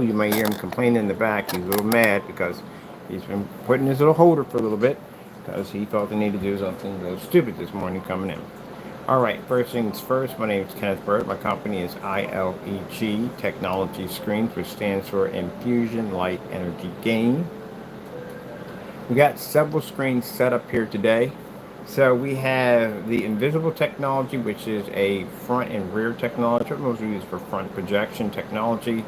You might hear him complaining in the back. He's a little mad because he's been putting his little holder for a little bit because he felt the need to do something a little stupid this morning coming in. All right, first things first, my name is Kenneth Burt. My company is ILEG Technology Screens, which stands for Infusion Light Energy Gain. We got several screens set up here today. So we have the invisible technology, which is a front and rear technology, mostly used for front projection technology,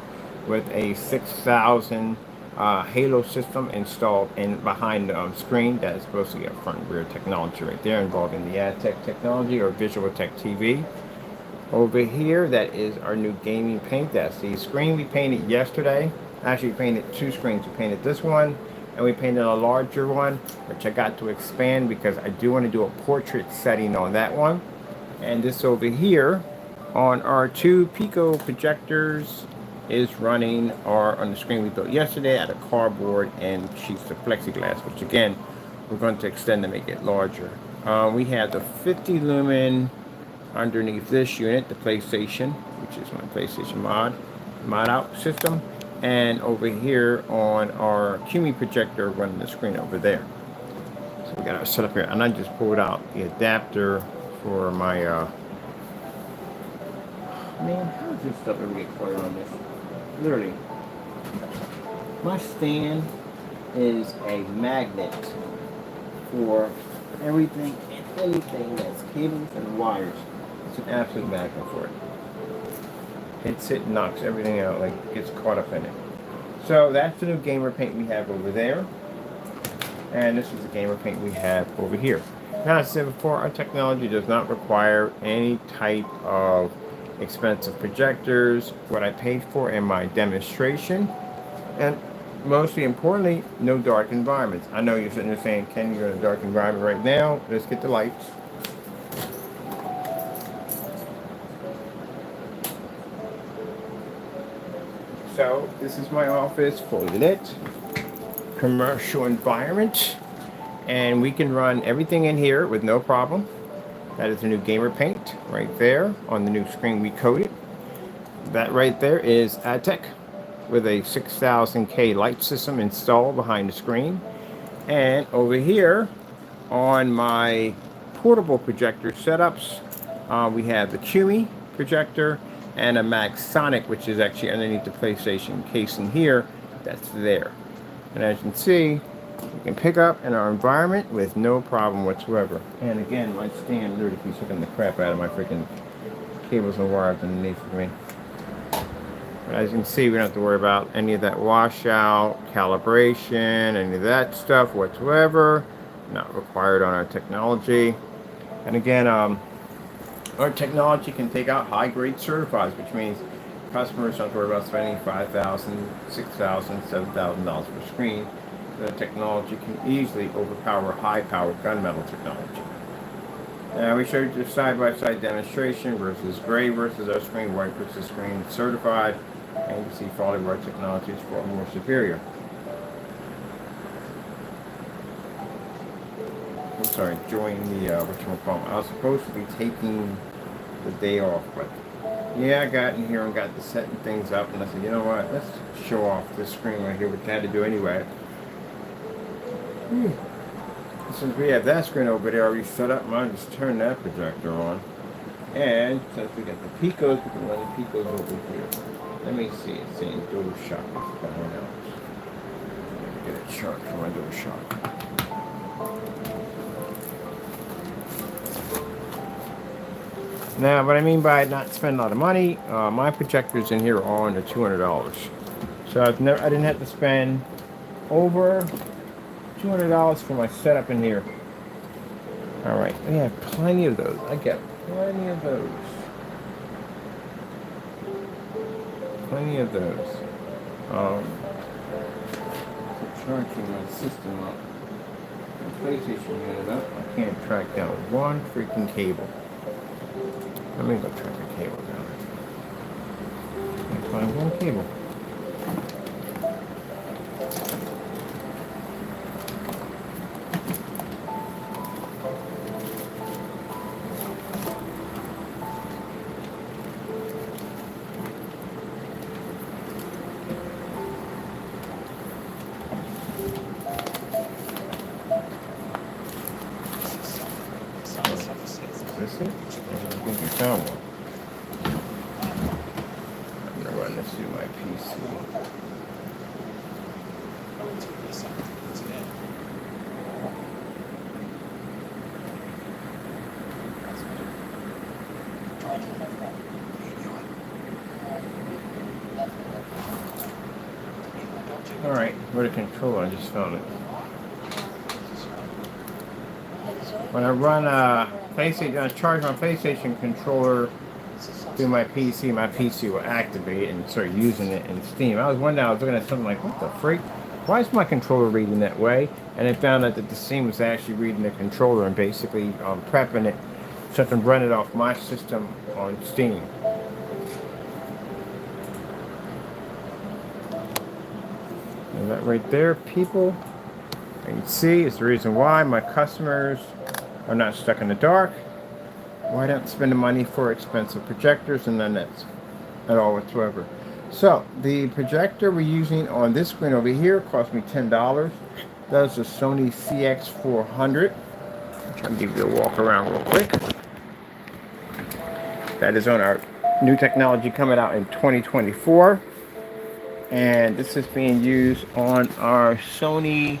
with a 6,000 halo system installed in behind the screen. That is supposed to be a front and rear technology right there, involving the AdTech technology or Visual Tech TV. Over here, that is our new gaming paint. That's the screen we painted yesterday. Actually, we painted two screens. We painted this one, and we painted a larger one, which I got to expand because I do want to do a portrait setting on that one. And this over here on our two Pico projectors is running on the screen we built yesterday out of cardboard and sheets of plexiglass, which again, we're going to extend to make it larger. We have the 50 lumen underneath this unit, the PlayStation, which is my PlayStation mod out system. And over here on our QME projector running the screen over there. So we got our setup here. And I just pulled out the adapter for my, man, how does this stuff ever get clear on this? Literally, my stand is a magnet for everything and anything that's cables and wires. It's an absolute magnet for it. It knocks everything out, like gets caught up in it. So that's the new gamer paint we have over there. And this is the gamer paint we have over here. Now, as I said before, our technology does not require any type of expensive projectors, what I paid for in my demonstration, and mostly importantly, no dark environments. I know you're sitting there saying, Ken, you're in a dark environment right now. Let's get the lights. So this is my office, fully lit, commercial environment, and we can run everything in here with no problem. That is the new gamer paint right there on the new screen we coated. That right there is AdTech with a 6000K light system installed behind the screen. And over here on my portable projector setups, we have the QME projector and a Maxsonic, which is actually underneath the PlayStation case in here. That's there. And as you can see, we can pick up in our environment with no problem whatsoever. And again, my stand literally keeps hooking the crap out of my freaking cables and wires underneath of me. But as you can see, we don't have to worry about any of that washout, calibration, any of that stuff whatsoever. Not required on our technology. And again, our technology can take out high-grade certifieds, which means customers don't have to worry about spending $5,000, $6,000, $7,000 per screen. The technology can easily overpower high-powered gunmetal technology. Now we showed you the side-by-side demonstration versus gray versus our screen, white versus screen certified, and you can see faulty wire technology is far more superior. I'm sorry, enjoying the whatchamacallit. I was supposed to be taking the day off, but yeah, I got in here and got to setting things up, and I said, you know what, let's show off this screen right here, which I had to do anyway. Since we have that screen over there already set up, I just turn that projector on. And since we got the Picos, we can run the Picos over here. Let me see, it's saying dual shock. Let me get a chart for my dual shock. Now, what I mean by not spend a lot of money, my projectors in here are all under $200. So I didn't have to spend over $200 for my setup in here. All right, we have plenty of those. I get plenty of those. Plenty of those. Charging my system up. My PlayStation unit up. I can't track down one freaking cable. Let me go track a cable down. I can't find one cable. it? I think we found one. I'm gonna run this through my PC. Alright, where the controller, I just found it. When I run PlayStation, I charge my PlayStation controller through my PC will activate and start using it in Steam. I was looking at something like, what the freak? Why is my controller reading that way? And I found out that the Steam was actually reading the controller and basically prepping it so I can run it off my system on Steam. And that right there, people, you can see it's the reason why my customers are not stuck in the dark. Why don't spend the money for expensive projectors and then that's at all whatsoever. So the projector we're using on this screen over here cost me $10. That's a Sony CX400. I'm trying to give you a walk around real quick. That is on our new technology coming out in 2024. And this is being used on our Sony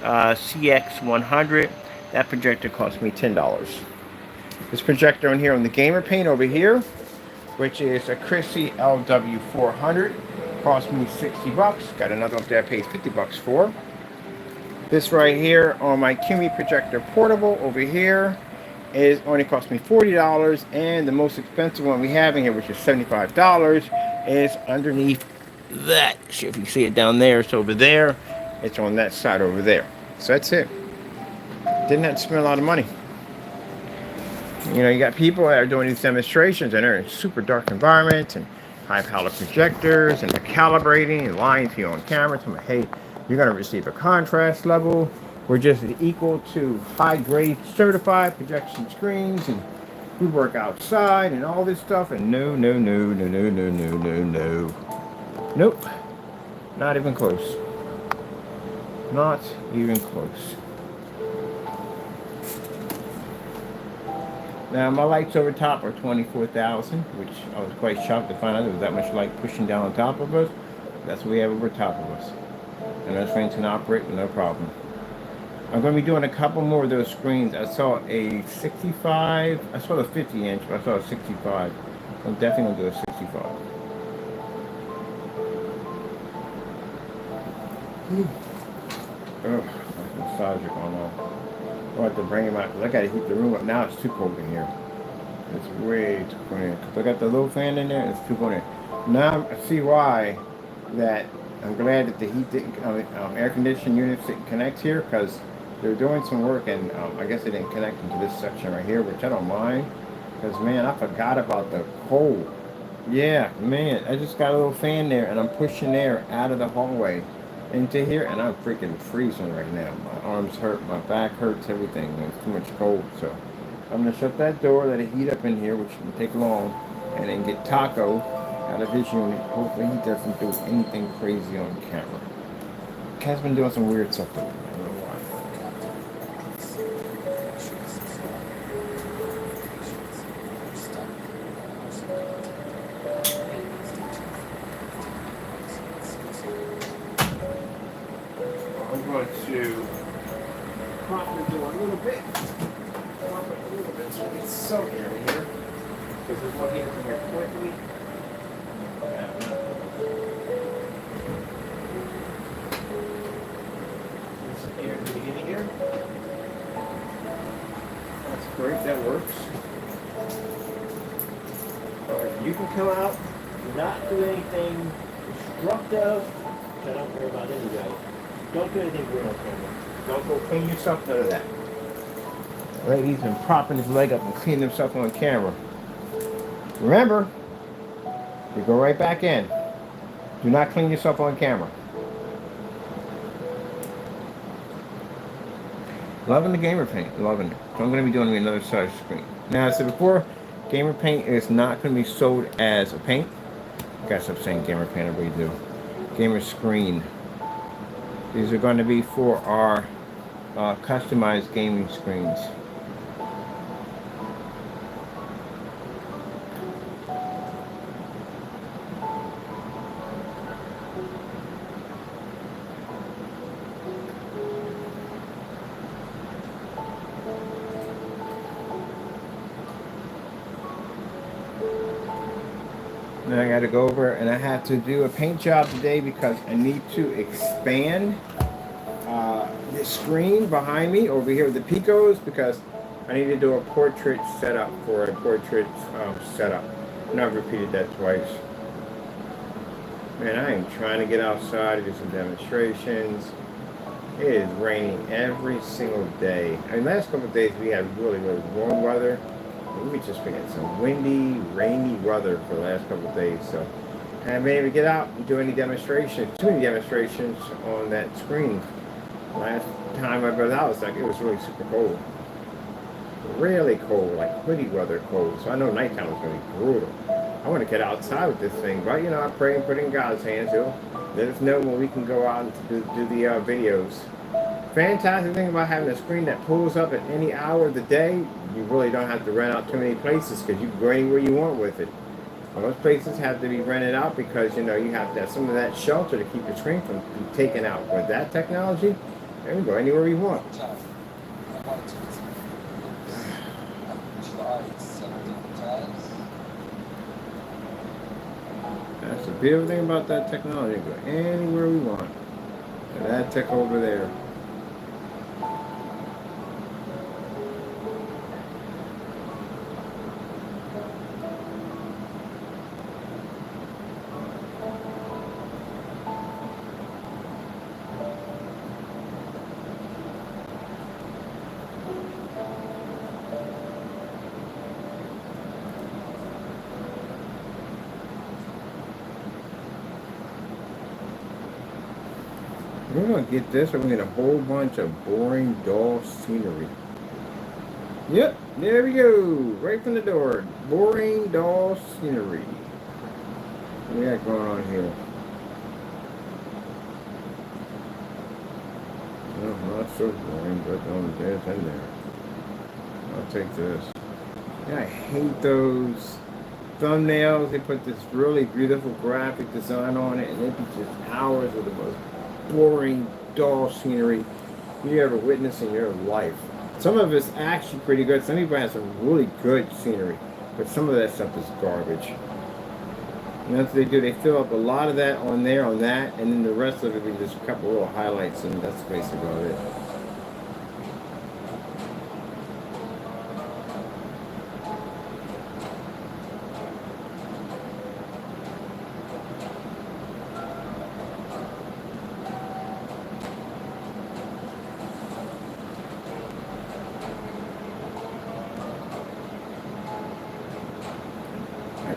CX100. That projector cost me $10. This projector on here on the gamer pane over here, which is a Chrissy LW400, cost me 60 bucks. Got another up there I paid 50 bucks for. This right here on my QME projector portable over here is only cost me $40, and the most expensive one we have in here, which is $75, is underneath that. See if you see it down there. It's over there. It's on that side over there. So that's it. Didn't have to spend a lot of money. You know, you got people that are doing these demonstrations and they're in super dark environments and high power projectors and they're calibrating and lying to you on camera. Telling me, hey, you're going to receive a contrast level. We're just equal to high grade certified projection screens and we work outside and all this stuff. And no. Nope. Not even close. Not even close. Now my lights over top are 24,000, which I was quite shocked to find out there was that much light pushing down on top of us. That's what we have over top of us. And those things can operate with no problem. I'm going to be doing a couple more of those screens. I saw a 65, I saw a 50 inch, but I saw a 65. I'm definitely going to do a 65. Ugh, massager going on. I'll have to bring him out because I got to heat the room up. Now it's too cold in here. It's way too cold in here. Because I got the little fan in there, it's too cold in here. Now I see why that I'm glad that the heat didn't, air conditioning units didn't connect here because they're doing some work and I guess they didn't connect into this section right here, which I don't mind. Because man, I forgot about the cold. Yeah, man, I just got a little fan there and I'm pushing air out of the hallway into here and I'm freaking freezing right now. My arms hurt, my back hurts, everything. It's too much cold, so I'm gonna shut that door, let it heat up in here, which shouldn't take long, and then get Taco out of his unit. Hopefully he doesn't do anything crazy on camera. Cat's been doing some weird stuff though. I don't know why. I'm going to prop the door a little bit. Prop it a little bit so it gets soaked in here. Because there's one here from here quickly. There's air at the beginning here. That's great, that works. Alright, you can come out, not do anything destructive. I don't care about any guys. Don't do anything weird on camera. Don't go clean yourself, none of that. Lady's been propping his leg up and cleaning himself on camera. Remember, you go right back in. Do not clean yourself on camera. Loving the gamer paint, loving it. So I'm going to be doing another size screen. Now, I said before, gamer paint is not going to be sold as a paint. I gotta stop saying gamer paint, I really do. Gamer screen. These are going to be for our customized gaming screens. And I got to go over and I have to do a paint job today because I need to expand the screen behind me over here with the Picos because I need to do a portrait setup for a portrait setup. And I've repeated that twice. Man, I am trying to get outside and do some demonstrations. It is raining every single day. I mean, last couple of days we had really, really warm weather. We just been getting some windy, rainy weather for the last couple of days. So I haven't been able to get out and do any demonstrations, too many demonstrations on that screen. Last time I was out, it was really super cold. Really cold, like hoodie weather cold. So I know nighttime is going to be brutal. I want to get outside with this thing, but you know, I pray and put it in God's hands. He'll let us know when we can go out and do the videos. Fantastic thing about having a screen that pulls up at any hour of the day, you really don't have to rent out too many places because you can go anywhere you want with it. Most places have to be rented out because you know you have to have some of that shelter to keep your screen from being taken out. With that technology, you can go anywhere you want. That's the beautiful thing about that technology. Go anywhere we want. And that tech over there. We're going to get this, and we're going to get a whole bunch of boring, dull scenery. Yep, there we go. Right from the door. Boring, dull scenery. What we got going on here? No, not so boring, but there's in there. I'll take this. Yeah, I hate those thumbnails. They put this really beautiful graphic design on it, and it'd be just hours of the most boring, dull scenery you ever witnessed in your life. Some of it's actually pretty good. Some people have some really good scenery, but some of that stuff is garbage. And that's what they do. They fill up a lot of that on there, on that, and then the rest of it is just a couple little highlights, and that's basically about it.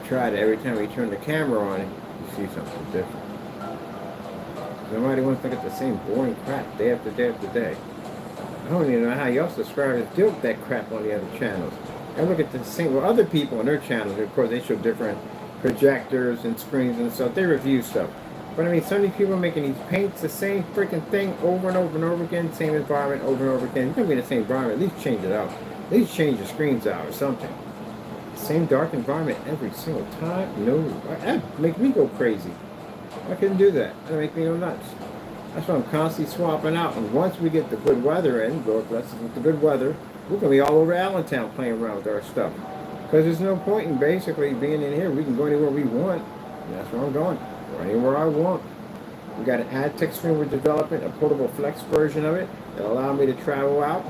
Try to every time we turn the camera on, you see something different. Nobody wants to look at the same boring crap day after day after day. I don't even know how y'all subscribers deal with that crap on the other channels. I look at the same, well, other people on their channels, of course, they show different projectors and screens and stuff. They review stuff. But I mean, so many people making these paints the same freaking thing over and over and over again, same environment over and over again. You're going to be in the same environment, at least change it out. At least change the screens out or something. Same dark environment every single time? No. That make me go crazy. I couldn't do that. That make me go nuts. That's why I'm constantly swapping out. And once we get the good weather in, Lord bless us with the good weather, we're going to be all over Allentown playing around with our stuff. Because there's no point in basically being in here. We can go anywhere we want. And that's where I'm going. Go anywhere I want. We got an ad tech screen we're developing, a portable flex version of it that'll allow me to travel out,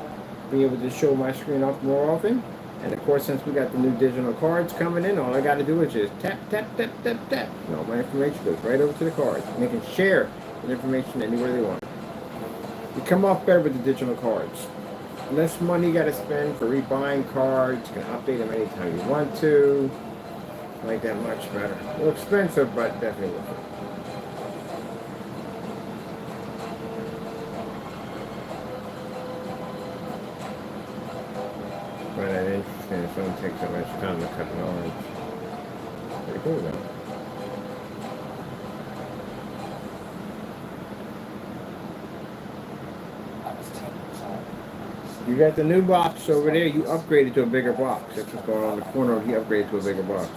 be able to show my screen off more often. And of course, since we got the new digital cards coming in, all I got to do is just tap, tap, tap, tap, tap. And all my information goes right over to the cards. And they can share the information anywhere they want. You come off better with the digital cards. Less money you got to spend for rebuying cards. You can update them anytime you want to. Like that much better. A little expensive, but definitely worth it. But that's interesting. It doesn't take so much time to cut an orange. Pretty cool though. You got the new box over there. You upgraded to a bigger box. That's what's going on in the corner. You upgraded to a bigger box.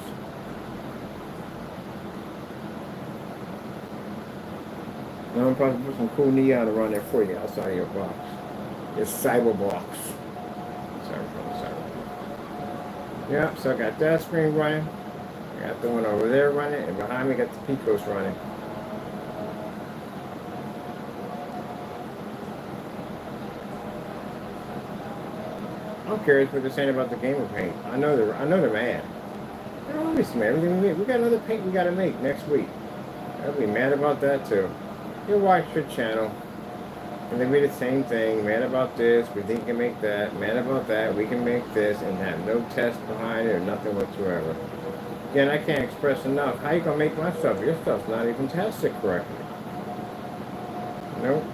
Now I'm probably put some cool neon around there for you outside of your box. It's cyber box. Yeah, so I got that screen running. I got the one over there running, and behind me got the Picos running. I'm curious what they're saying about the gamer paint. I know they're mad. They're always mad. We got another paint we got to make next week. They'll be mad about that too. You'll watch your channel, and they'll be the same thing. Mad about this, we think we can make that. Mad about that, we can make this, and have no test behind it or nothing whatsoever. Again, I can't express enough. How you gonna make my stuff? Your stuff's not even tested correctly. Nope.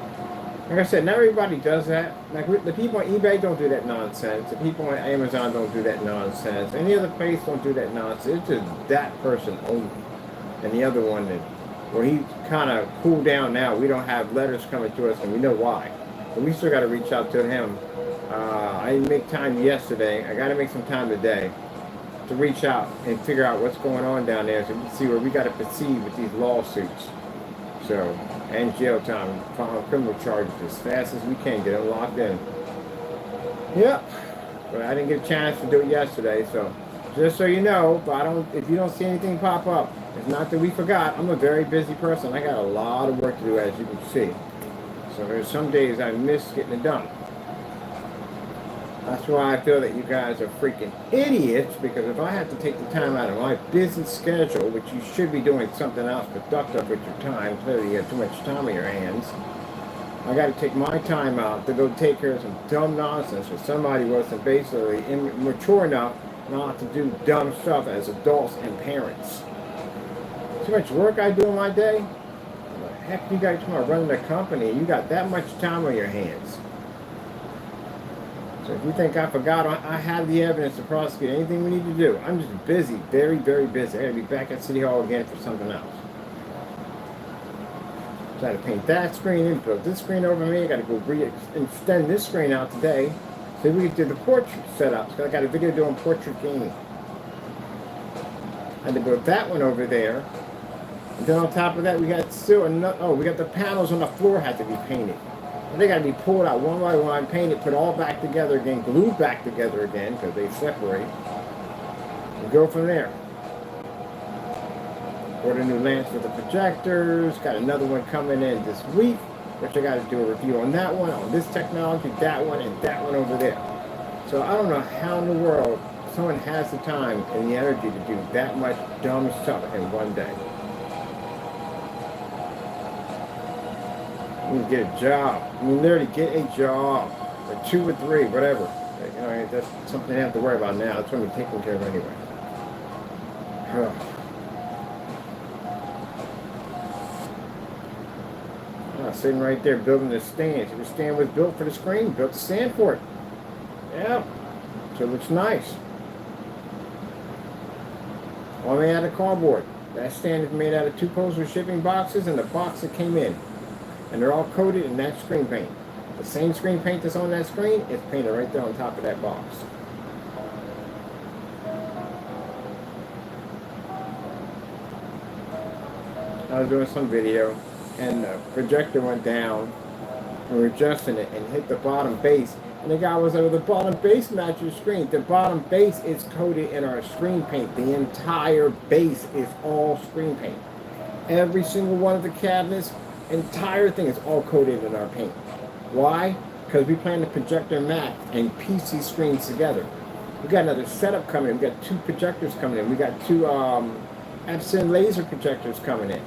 Like I said, not everybody does that. Like the people on eBay don't do that nonsense. The people on Amazon don't do that nonsense. Any other place don't do that nonsense. It's just that person only. And the other one that, well, he kind of cooled down now. We don't have letters coming to us, and we know why. But we still got to reach out to him. I didn't make time yesterday. I got to make some time today to reach out and figure out what's going on down there, so we can see where we got to proceed with these lawsuits. So, and jail time, file criminal charges as fast as we can, get them locked in. Yep. But I didn't get a chance to do it yesterday, so just so you know, if you don't see anything pop up, it's not that we forgot. I'm a very busy person. I got a lot of work to do, as you can see. So there's some days I miss getting it done. That's why I feel that you guys are freaking idiots, because if I have to take the time out of my busy schedule, which you should be doing something else productive with your time, clearly you have too much time on your hands, I got to take my time out to go take care of some dumb nonsense where somebody wasn't basically immature enough not to do dumb stuff as adults and parents. Too much work I do in my day? What the heck you guys are running a company? You got that much time on your hands. So if you think I forgot, I have the evidence to prosecute anything we need to do. I'm just busy, very, very busy. I gotta be back at City Hall again for something else. So I gotta paint that screen and put this screen over me. I gotta go extend this screen out today so we can do the portrait setup. So I got a video doing portrait gaming. I had to build that one over there. And then on top of that, we got still another, we got the panels on the floor had to be painted. They got to be pulled out one by one, painted, put all back together again, glued back together again because they separate. And go from there. Order new lamps for the projectors. Got another one coming in this week, which I got to do a review on that one, on this technology, that one, and that one over there. So I don't know how in the world someone has the time and the energy to do that much dumb stuff in one day. You can get a job. You literally get a job. Or 2 or 3, whatever. You know, that's something I have to worry about now. That's what I'm taking care of anyway. Sitting right there building the stand. So the stand was built for the screen. Built the stand for it. Yeah. So it looks nice. All made out of cardboard. That stand is made out of 2 postal shipping boxes and the box that came in. And they're all coated in that screen paint. The same screen paint that's on that screen is painted right there on top of that box. I was doing some video and the projector went down and we're adjusting it and hit the bottom base. And the guy was like, the bottom base matches your screen. The bottom base is coated in our screen paint. The entire base is all screen paint. Every single one of the cabinets, entire thing is all coated in our paint. Why? Because we plan to projector mat and piece these screens together. We got another setup coming in. We got 2 projectors coming in. We got 2 Epson laser projectors coming in.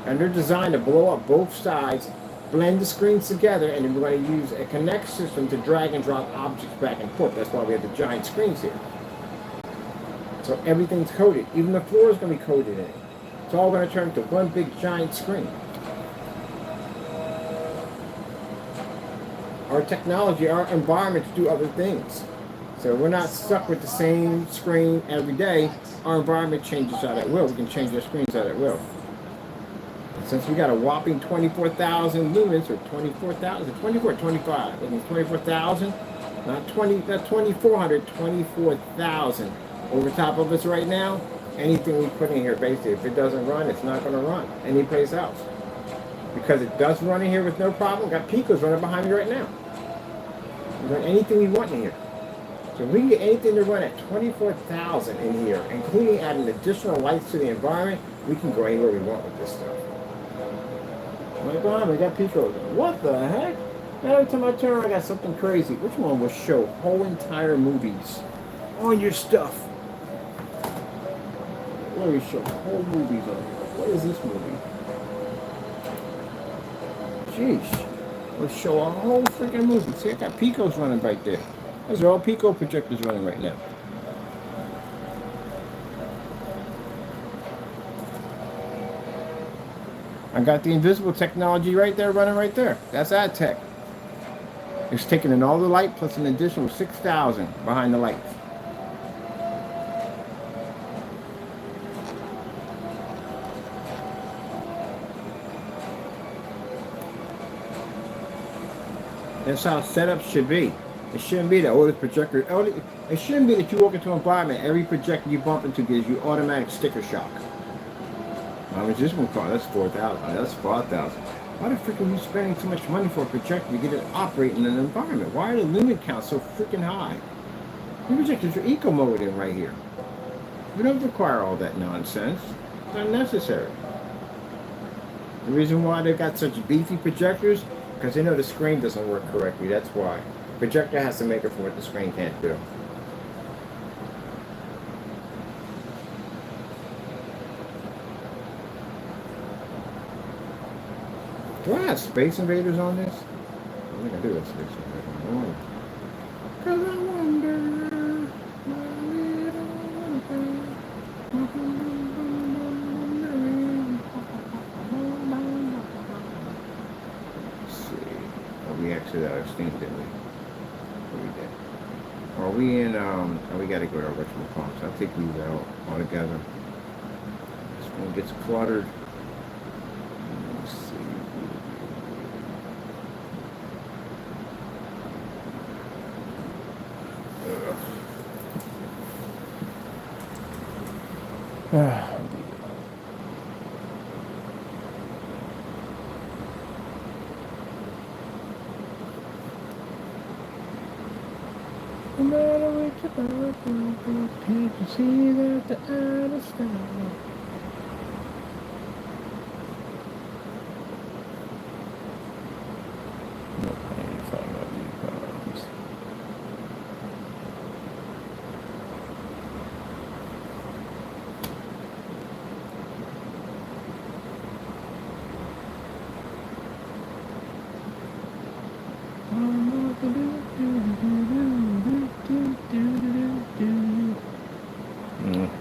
And they're designed to blow up both sides, blend the screens together, and then we're going to use a connect system to drag and drop objects back and forth. That's why we have the giant screens here. So everything's coated. Even the floor is going to be coated in. It's all going to turn into one big giant screen. Our technology, our environments do other things. So we're not stuck with the same screen every day. Our environment changes out at will. We can change our screens out at will. And since we got a whopping 24,000 lumens, or 24,000, 24, 25, I think 24,000, not 20, not 2,400, 24,000 over top of us right now. Anything we put in here, basically, if it doesn't run, it's not going to run anyplace else. Because it does run in here with no problem. Got Picos running behind me right now. We run anything we want in here. So if we can get anything to run at 24,000 in here, including adding additional lights to the environment, we can go anywhere we want with this stuff. I'm like, wow, we got Pico. What the heck? Every time I turn around, I got something crazy. Which one will show whole entire movies on your stuff? Let me show whole movies on here. What is this movie? Jeez. Let's show a whole freaking movie. See, I got Picos running right there. Those are all Pico projectors running right now. I got the invisible technology right there running right there. That's ad tech. It's taking in all the light plus an additional 6,000 behind the lights. That's how setup should be. It shouldn't be that oldest projector. It shouldn't be that you walk into an environment, every projector you bump into gives you automatic sticker shock. How much this one cost? That's 4,000. That's 5,000. Why the frick are you spending too much money for a projector to get it operating in an environment? Why are the lumen counts so freaking high? The projectors are eco mode in right here. We don't require all that nonsense. It's unnecessary. The reason why they got such beefy projectors, because they know the screen doesn't work correctly. That's why. Projector has to make it for what the screen can't do. Do I have Space Invaders on this? I think I do have Space Invaders. Cause I wonder. Let's see. Oh, we exited our Steam, didn't we? What we did? Are we in, oh, we gotta go to our whatchamacallit. I'll take these out altogether. This one gets cluttered. Let's see. No matter which about can't you see that the outer sky?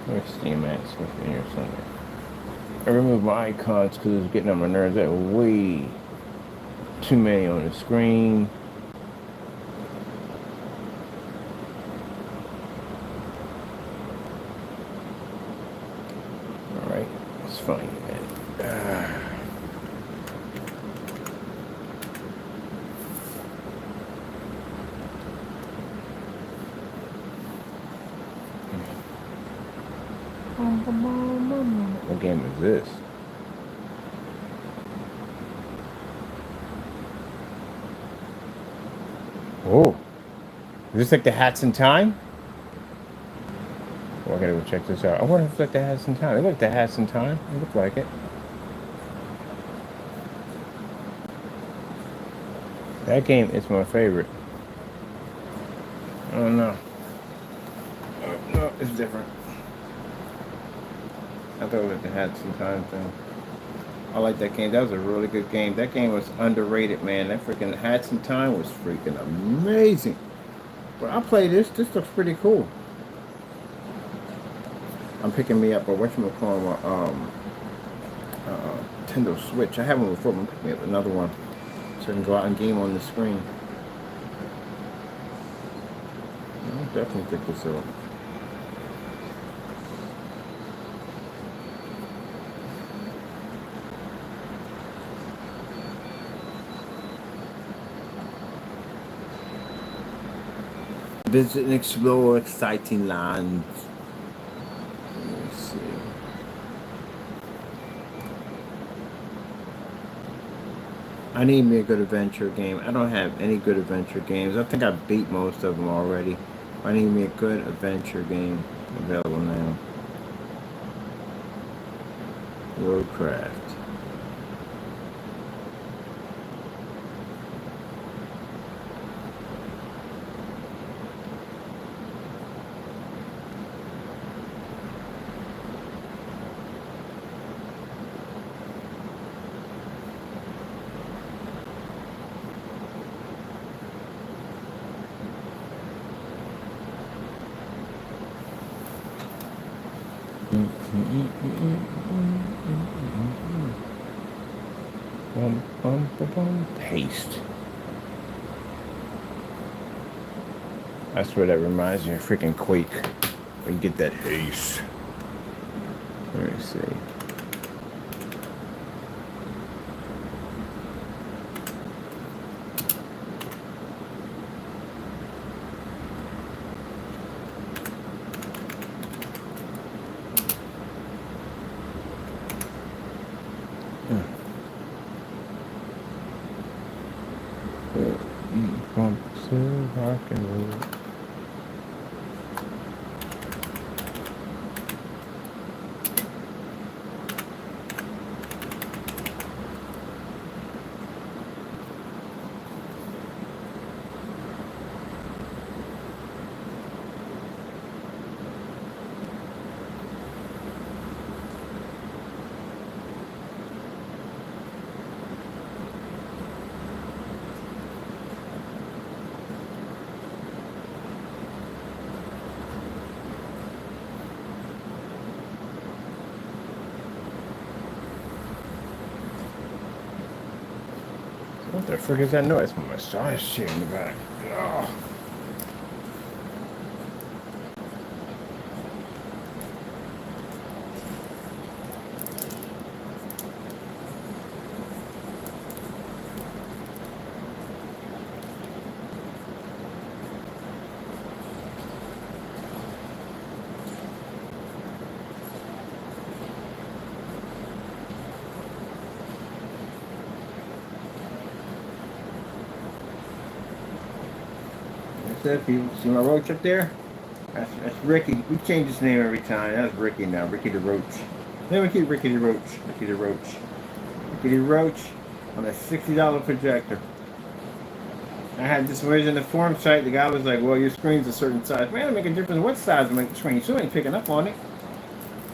Where's Steam at? It's within here somewhere. I removed my icons because it was getting on my nerves. There were way too many on the screen. Alright, it's fine, man. What game is this? Oh, is this like the Hats in Time? Oh, I gotta go check this out. I wonder if it's like the Hats in Time. It looked like the Hats in Time. It looked like it. That game is my favorite. I don't know. No, it's different. I thought it was the Hats in Time thing. I like that game. That was a really good game. That game was underrated, man. That freaking Hats in Time was freaking amazing. But I play this. This looks pretty cool. I'm picking me up a whatchamacallit, Nintendo Switch. I have one before, but I'm picking up another one so I can go out and game on the screen. I'll definitely pick this up. Visit and explore exciting lands. Let's see. I need me a good adventure game. I don't have any good adventure games. I think I beat most of them already. Finding me a good adventure game available now. Warcraft. Paste. That's what that reminds me of, freaking Quake. When you get that haste. Let me see. Rock and roll. What the frick is that noise? My massage chair in the back. Oh. People see my roach up there? That's Ricky. We change his name every time. That's Ricky now. Ricky the Roach. Then we keep Ricky the Roach. Ricky the Roach. Ricky the Roach on a $60 projector. I had this was in the forum site. The guy was like, "Well, your screen's a certain size." Man, it make a difference what size you make the screen. You ain't picking up on it.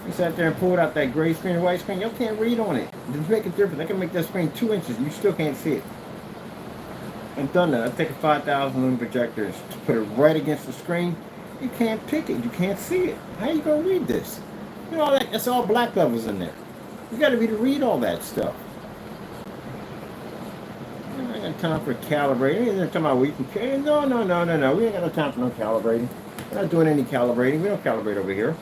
He sat there and pulled out that gray screen or white screen. You can't read on it. It doesn't make a difference. I can make that screen 2 inches. You still can't see it. I've done that. I've taken 5,000 lumen projectors to put it right against the screen. You can't pick it. You can't see it. How are you going to read this? You know, that's all black levels in there. You got to be to read all that stuff. I ain't got time for calibrating. You're talking about we can. No. We ain't got no time for no calibrating. We're not doing any calibrating. We don't calibrate over here.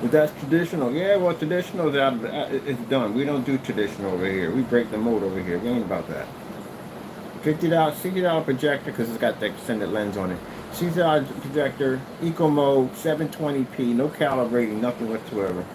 But that's traditional. Yeah, well, traditional is done. We don't do traditional over here. We break the mode over here. We ain't about that. $60 projector because it's got the extended lens on it. $60 projector, eco mode, 720p, no calibrating, nothing whatsoever.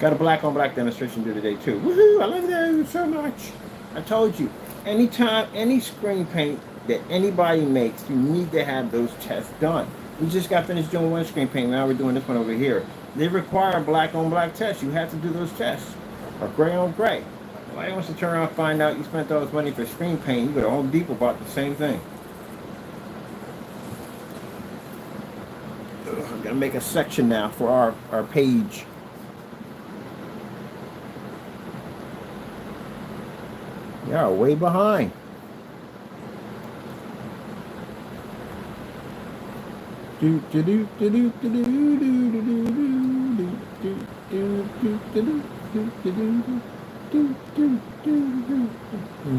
Got a black on black demonstration to do today too. Woohoo! I love that so much. I told you, anytime any screen paint that anybody makes, you need to have those tests done. We just got finished doing one screen paint. Now we're doing this one over here. They require black on black tests. You have to do those tests. Or gray on gray. Nobody wants to turn around and find out you spent all this money for screen paint. You go to Home Depot bought the same thing. I'm gonna make a section now for our page. Y'all are way behind. Let me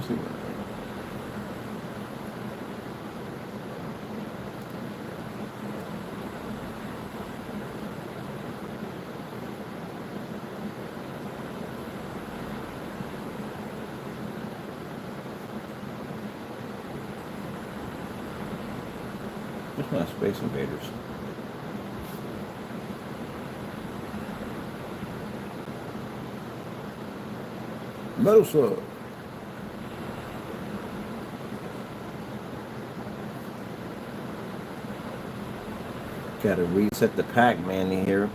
see. It's not Space Invaders. Metal Slug. Gotta reset the Pac-Man in here.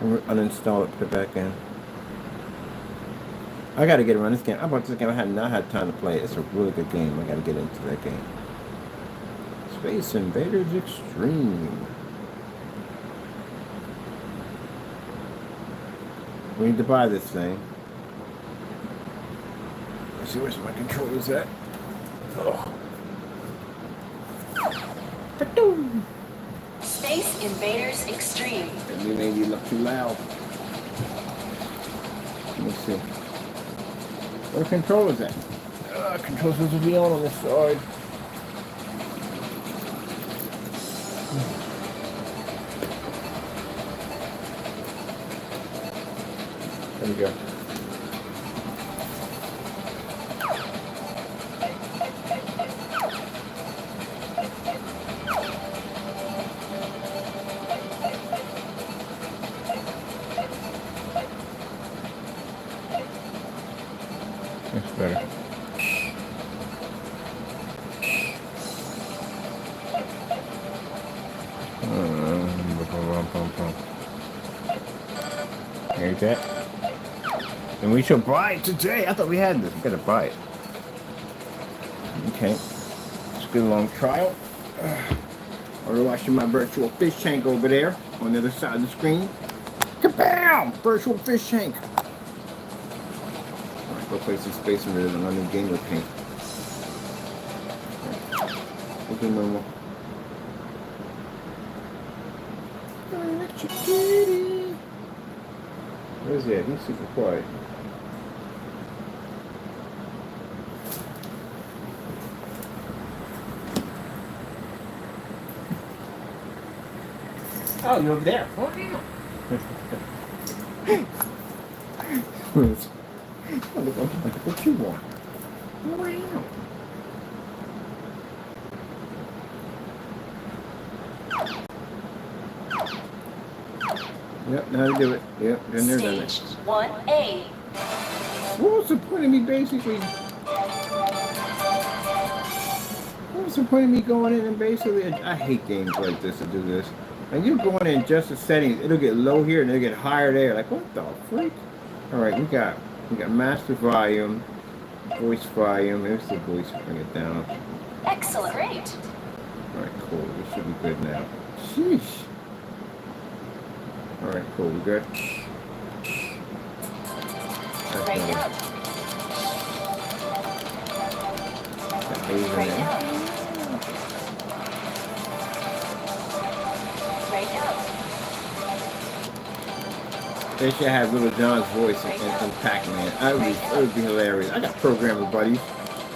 Uninstall it, put it back in. I gotta get around this game. I bought this game. I had not had time to play it. It's a really good game. I gotta get into that game. Space Invaders Extreme. We need to buy this thing. Let's see where's my controllers at. Oh. Space Invaders Extreme. Maybe made you look too loud. Let me see. Where the controllers at? Controllers will be on this side. There we go. That's better. There's that. And we shall buy it today. I thought we had this. We gotta buy it. Okay. Let's get a long trial. We're watching my virtual fish tank over there on the other side of the screen. Kabam! Virtual fish tank. Alright, go play some Space Invaders on my new gamer paint. Okay, normal. Where's he at? He's super quiet. Oh, you're over there. Oh, yeah. What you want? Wow. Yep, now to do it. Yep, then they're done it. Stage 1A. What was the point of me basically? What was the point of me going in and basically? I hate games like this to do this. And you're going in just the settings, it'll get low here and it'll get higher there. Like what the freak? Alright, we got master volume, voice volume. There's the voice, bring it down. Excellent. Great. Alright, cool. This should be good now. Sheesh. Alright, cool, we good. That's Right better. up. Got A's in Right there. up. Right up. They should have Little John's voice in Pac-Man. It would be hilarious. I got programmer buddies.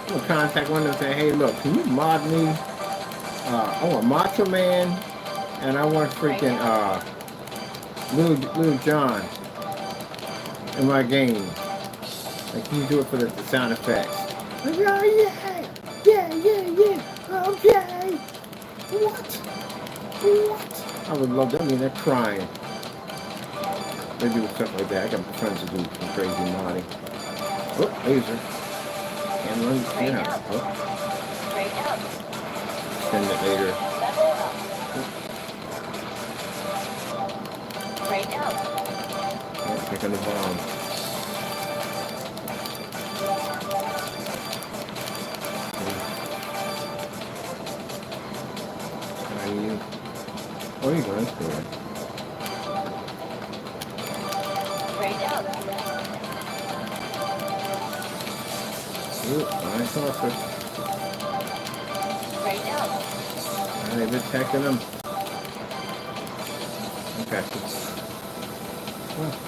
I'm gonna contact one of them and say, hey, look, can you mod me? I want Macho Man, and I want freaking Little John in my game. Like, can you do it for the sound effects? Like, oh yeah, okay. What? I would love that. I mean, they're crying. They do stuff like that. I got friends who do some crazy modding. Oh, laser. And run the Right out. up. Oh, Right up. send it later. Level up. Right up. Oh, picking the bomb. Oh, you're going through it. Right up. Ooh, nice offer. Right up. And they've attacking them. Okay. Oh.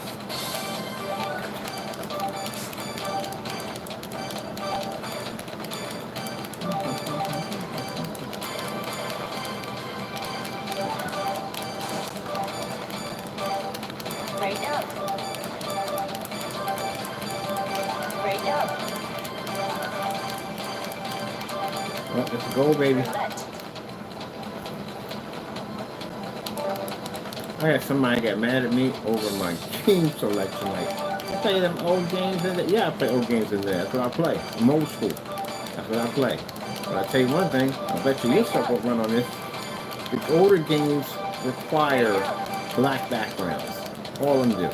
Right up. Right up. Well, let's go, baby. Roulette. I had somebody get mad at me over my game selection. Like, I play them old games in there. Yeah, I play old games in there. That's what I play. I'm old school. That's what I play. But I tell you one thing, I bet you your stuff won't run on this. The older games require black backgrounds. All of them do.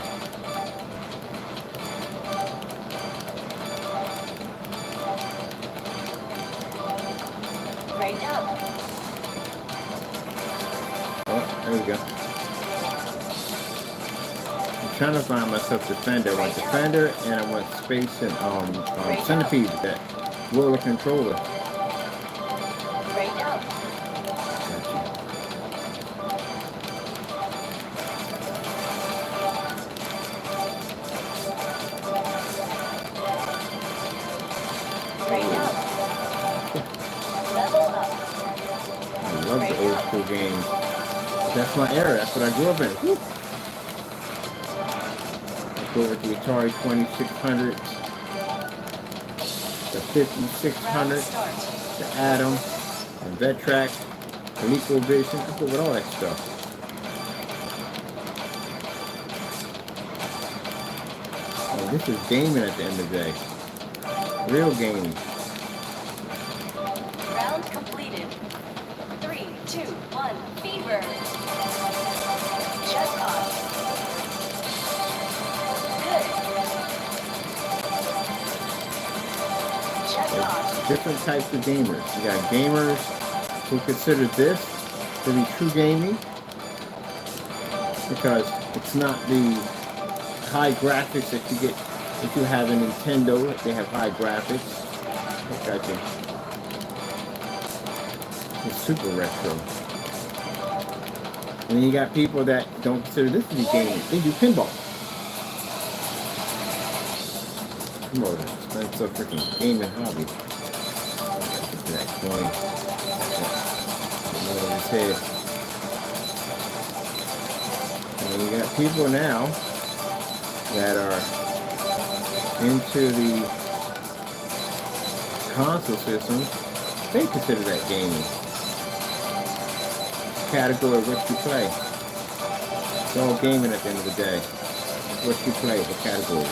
Right up. Oh, there we go. I'm trying to find myself Defender. I want Defender and I want Space and Centipede, that roller controller. Right up. Right up. Level up. I love the old school games. That's my era. That's what I grew up in. Woo. I go with the Atari 2600, the 5600, Round start. the Atom, the Vectrac, ColecoVision. I go with all that stuff. Oh, this is gaming at the end of the day. Real gaming. Round completed. 3, 2, 1, fever. Jackpot. Good. Jackpot. There's different types of gamers. You got gamers who consider this to be true gaming because it's not the high graphics that you get if you have a Nintendo. They have high graphics. I got you. It's super retro. And then you got people that don't consider this to be gaming. They do pinball. Pinball is a freaking gaming hobby. Look at that coin. Over his head. And then you got people now that are into the console systems. They consider that gaming. Category of what you play. It's all gaming at the end of the day. What you play, what category.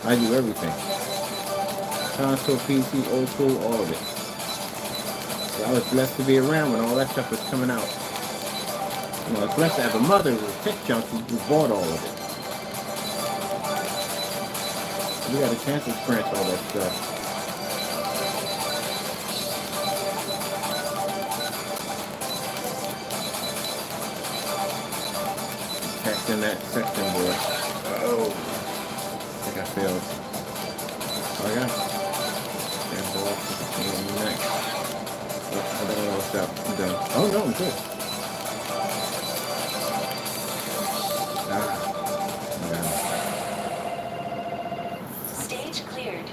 I do everything. Console, PC, old school, all of it. So I was blessed to be around when all that stuff was coming out. You know, I was blessed to have a mother who was a tech junkie who bought all of it. We got a chance to experience all that stuff. In that section, boy. Oh, I think I failed. Oh, I got it. And the next. Oh, I don't know what's up. I'm done. Oh no, I'm good. Stage cleared.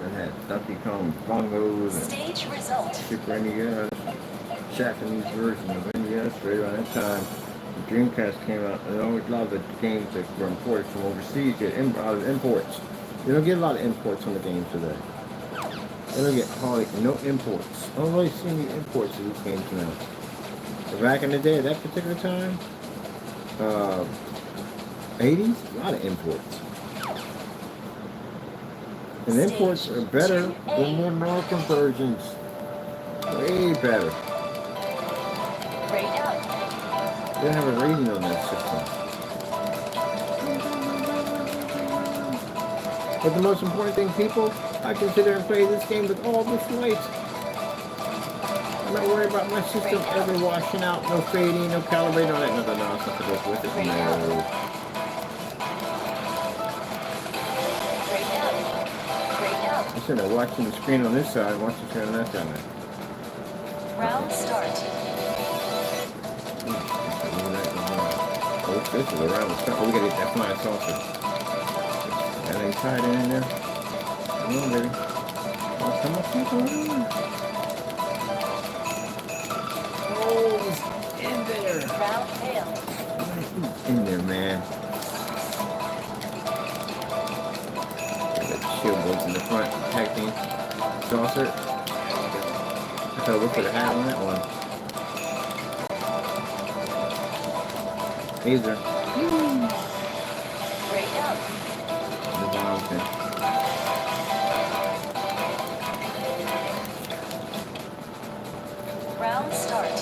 I had Donkey Kong bongos and Stage result. Super NES, Japanese version of NES right around that time. The Dreamcast came out, and a lot of the games that were imported from overseas get a lot of imports. You don't get a lot of imports on the games today. You don't get hardly no imports. I don't really see any imports of these games now. But back in the day, at that particular time, 80s, a lot of imports. And imports are better than the American versions. Way better. Right up. They don't have a rating on that system. But the most important thing, people, I consider and play this game with all this light. I'm not worried about my system ever washing out, no fading, no calibrating, all that other nonsense that goes with it. No. I should have watching the screen on this side, watch the screen on that side. Round start. Oh, this is around the start. Oh, we gotta get that flying saucer. That ain't tied in there. Come on, baby. Oh, come on. Oh, it's in there. Round failed. It's in there, man. That shield goes in the front, protecting saucer. I thought we could have had on that one. Laser. Right up. The mountain. Round start.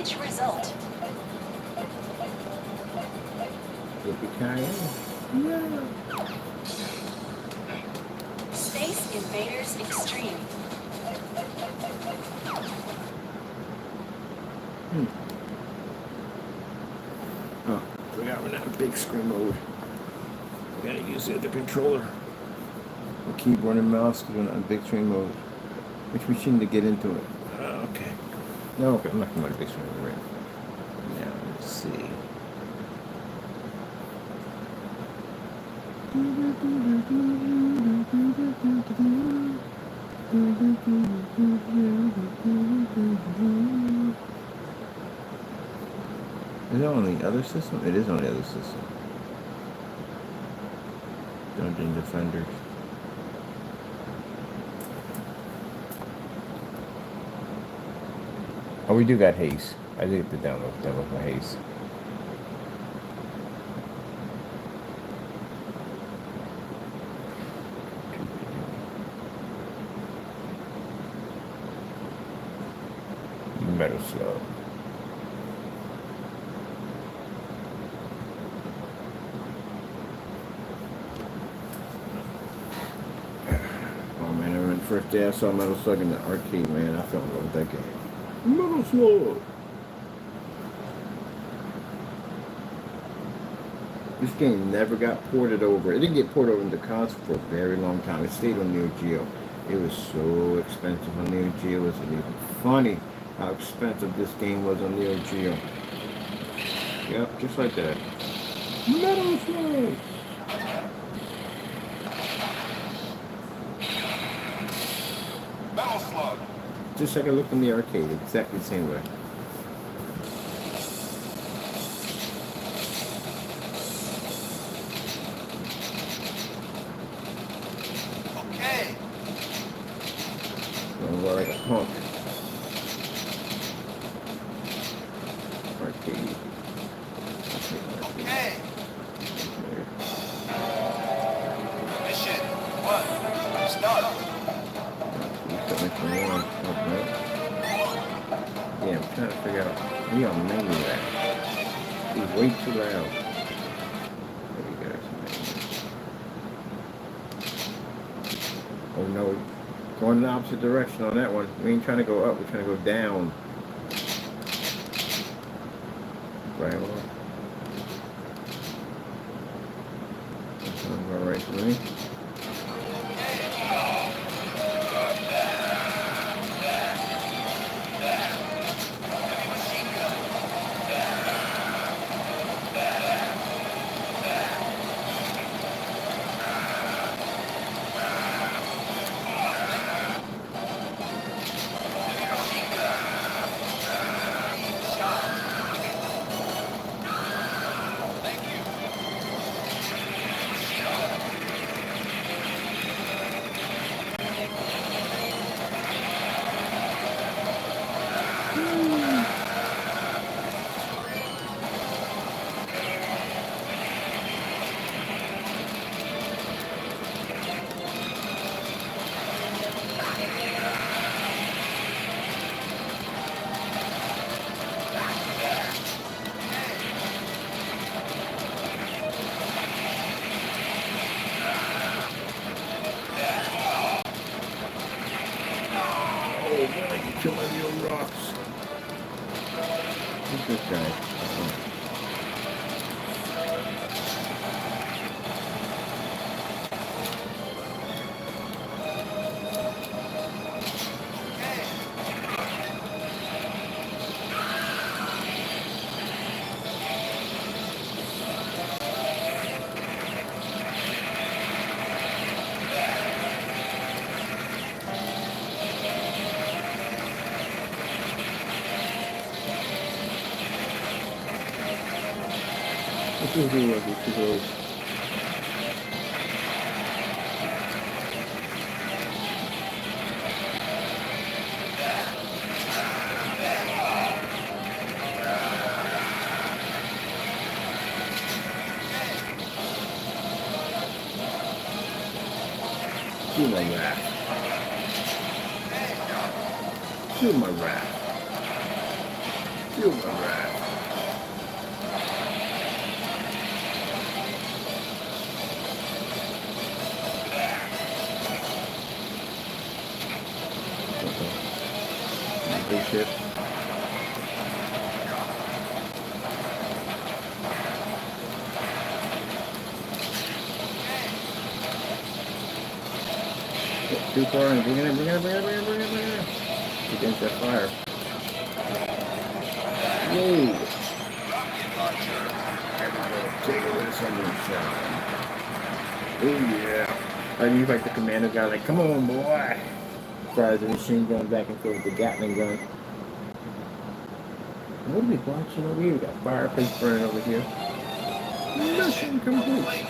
Gauge result. Yippee-ki-yay. Yeah. Space Invaders Extreme. Oh, forgot we're not in big screen mode. We gotta use the other controller. The keyboard and mouse because we're not in big screen mode. Which machine to get into it? Okay. No, okay, I'm not going to big screen mode right now. Let's see. Is it on the other system? It is on the other system. Dungeon Defenders. Oh, we do got haste. I did get the download for haste. Metal Slug. Oh man, I remember the first day I saw Metal Slug in the arcade, man, I fell in love with that game. Metal Slug! This game never got ported over. It didn't get ported over into console for a very long time. It stayed on Neo Geo. It was so expensive on Neo Geo. It wasn't even funny how expensive this game was on Neo Geo. Yep, just like that. Metal Slug! Metal Slug. Just like I looked in the arcade, exactly the same way. Okay. Well, like a punk. Arcade. Okay. Mission 1. Start. Yeah, I'm trying to figure out. We are mainly that. He's way too loud. There we go. Oh no. Going in the opposite direction on that one. We ain't trying to go up, we're trying to go down. Right on. That sounds about right for me. Oh boy, you kill my little rocks. Who's this guy? This is the one who goes. Feel my wrath. Feel my wrath. Feel my wrath. Big ship. Too far and bring it in, bring it in, bring it in, bring it in, bring it in, bring it in. Against that fire. Whoa. Take a little sunshine. Oh yeah. I mean, like the commando guy, like, come on, boy. Fires the machine gun back and forth with the Gatling gun. What are we watching over here? We got fireplace burning over here. Mission complete.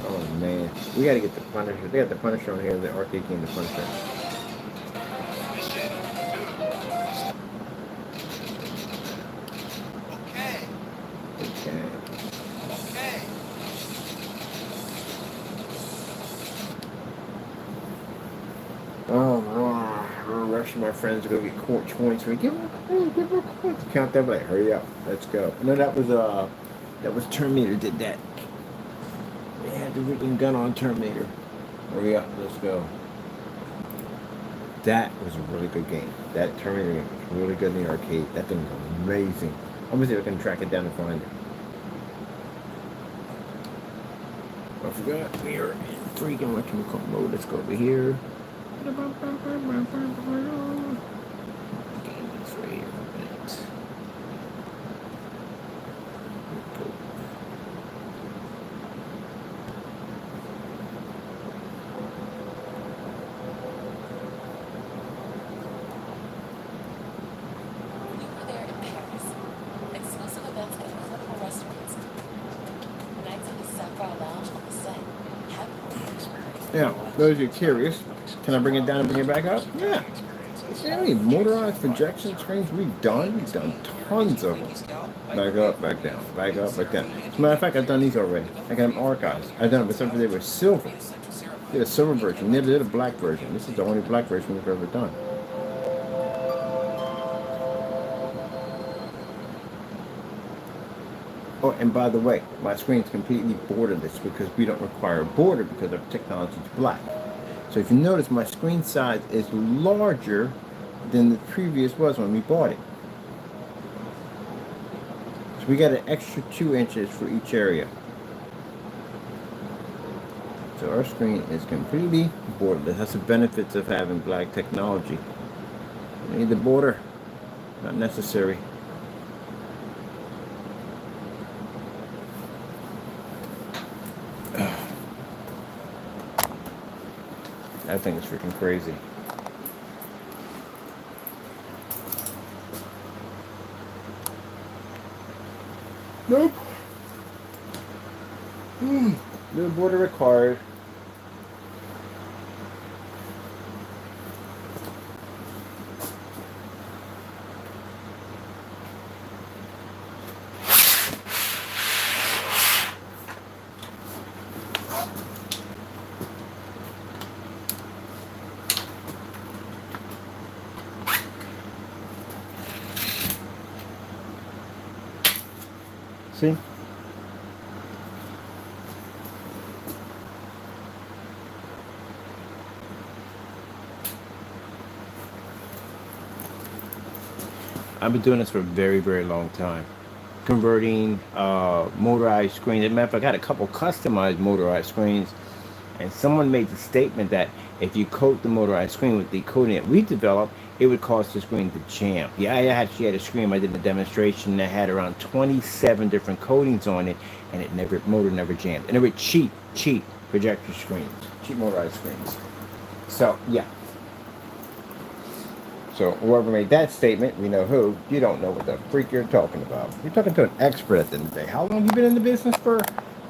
Oh man, we gotta get the Punisher. They got the Punisher on here, the arcade game, the Punisher. Okay. Okay. Okay. Oh, we're rushing my friends to go get points. We give them points. Count that way. Hurry up. Let's go. No, that was Terminator did that. They had the freaking gun on Terminator. Hurry up. Let's go. That was a really good game. That Terminator game was really good in the arcade. That thing was amazing. I'm gonna see if I can track it down and find it. I forgot we are in freaking whatchamacallit mode. Let's go over here. Game is right here. Minutes. We were there in Paris. Exclusive events at incredible restaurants. Nights in the Sapphire Lounge on the set. Happy experience. Now, those who are curious, can I bring it down and bring it back up? Yeah. See how many motorized projection screens we've done? We've done tons of them. Back up, back down, back up, back down. As a matter of fact, I've done these already. I got them archives. I've done them, but some of them were silver. Did a silver version. Never did a black version. This is the only black version we've ever done. Oh, and by the way, my screen is completely borderless because we don't require a border because our technology is black. So if you notice, my screen size is larger than the previous was when we bought it. So we got an extra 2 inches for each area. So our screen is completely borderless. That's the benefits of having black technology. You need the border, not necessary. I think it's freaking crazy. Nope. No border required. See? I've been doing this for a very, very long time. Converting motorized screens. As a matter of fact, I got a couple customized motorized screens, and someone made the statement that if you coat the motorized screen with the coating that we developed, it would cause the screen to jam. Yeah, I actually had a screen I did a demonstration that had around 27 different coatings on it, and motor never jammed. And they were cheap projector screens, cheap motorized screens. So yeah. So whoever made that statement, we know who. You don't know what the freak you're talking about. You're talking to an expert at the end of the day. How long have you been in the business for?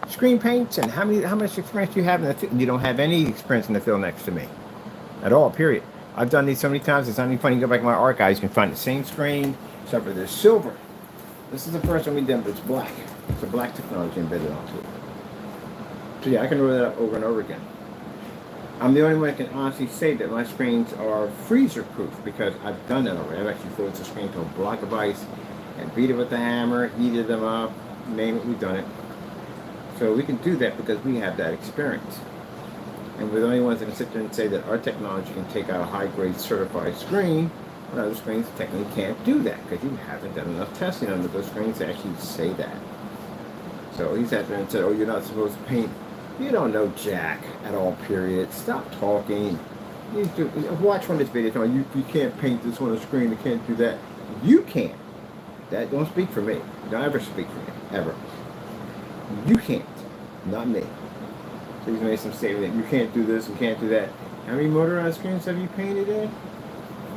Screen paints, and how much experience do you have in the field? You don't have any experience in the field next to me at all, period. I've done these so many times, it's not even funny. You go back in my archives, you can find the same screen, except for there's silver. This is the first one we did, but it's black. It's a black technology embedded onto it. So yeah, I can roll that up over and over again. I'm the only one that can honestly say that my screens are freezer proof because I've done that already. I've actually froze the screen to a block of ice and beat it with the hammer, heated them up, name it, we've done it. So we can do that because we have that experience. And we're the only ones that can sit there and say that our technology can take out a high-grade certified screen, when other screens technically can't do that because you haven't done enough testing on those screens to actually say that. So he sat there and said, oh, you're not supposed to paint. You don't know jack at all, period. Stop talking. Watch one of this video. You can't paint this on a screen. You can't do that. You can't. That don't speak for me. Don't ever speak for me. Ever. You can't. Not me. So he's made some statement that you can't do this and can't do that. How many motorized screens have you painted in?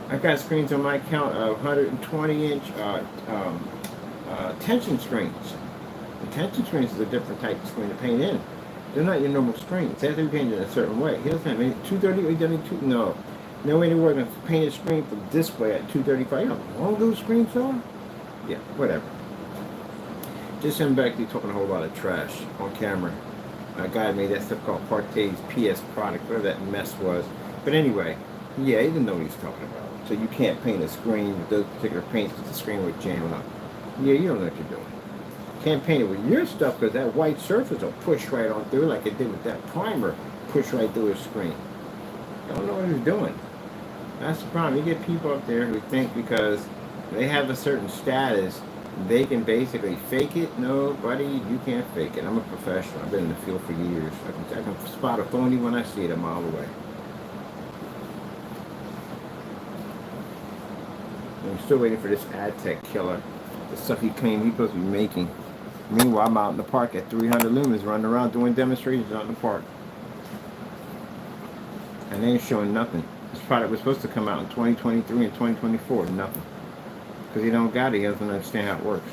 I've got screens on my account of 120-inch tension screens. The tension screens is a different type of screen to paint in. They're not your normal screens. They have to be painted in a certain way. He doesn't have any 230, no. No way in the world going to paint a screen from this way at 235. You know how long those screens are? Yeah, whatever. Just him back there talking a whole lot of trash on camera. A guy made that stuff called Partay's PS product, whatever that mess was. But anyway, yeah, he didn't know what he's talking about. So you can't paint a screen with those particular paints because the screen would jam up. Yeah, you don't know what you're doing. Can't paint it with your stuff because that white surface will push right on through like it did with that primer, push right through his screen. You don't know what he's doing. That's the problem. You get people up there who think because they have a certain status, they can basically fake it. No, buddy, you can't fake it. I'm a professional. I've been in the field for years. I can spot a phony when I see it a mile away. I'm still waiting for this ad tech killer. The stuff he claimed he's supposed to be making. Meanwhile, I'm out in the park at 300 lumens running around doing demonstrations out in the park. And they ain't showing nothing. This product was supposed to come out in 2023 and 2024. Nothing. Because he don't got it. He doesn't understand how it works.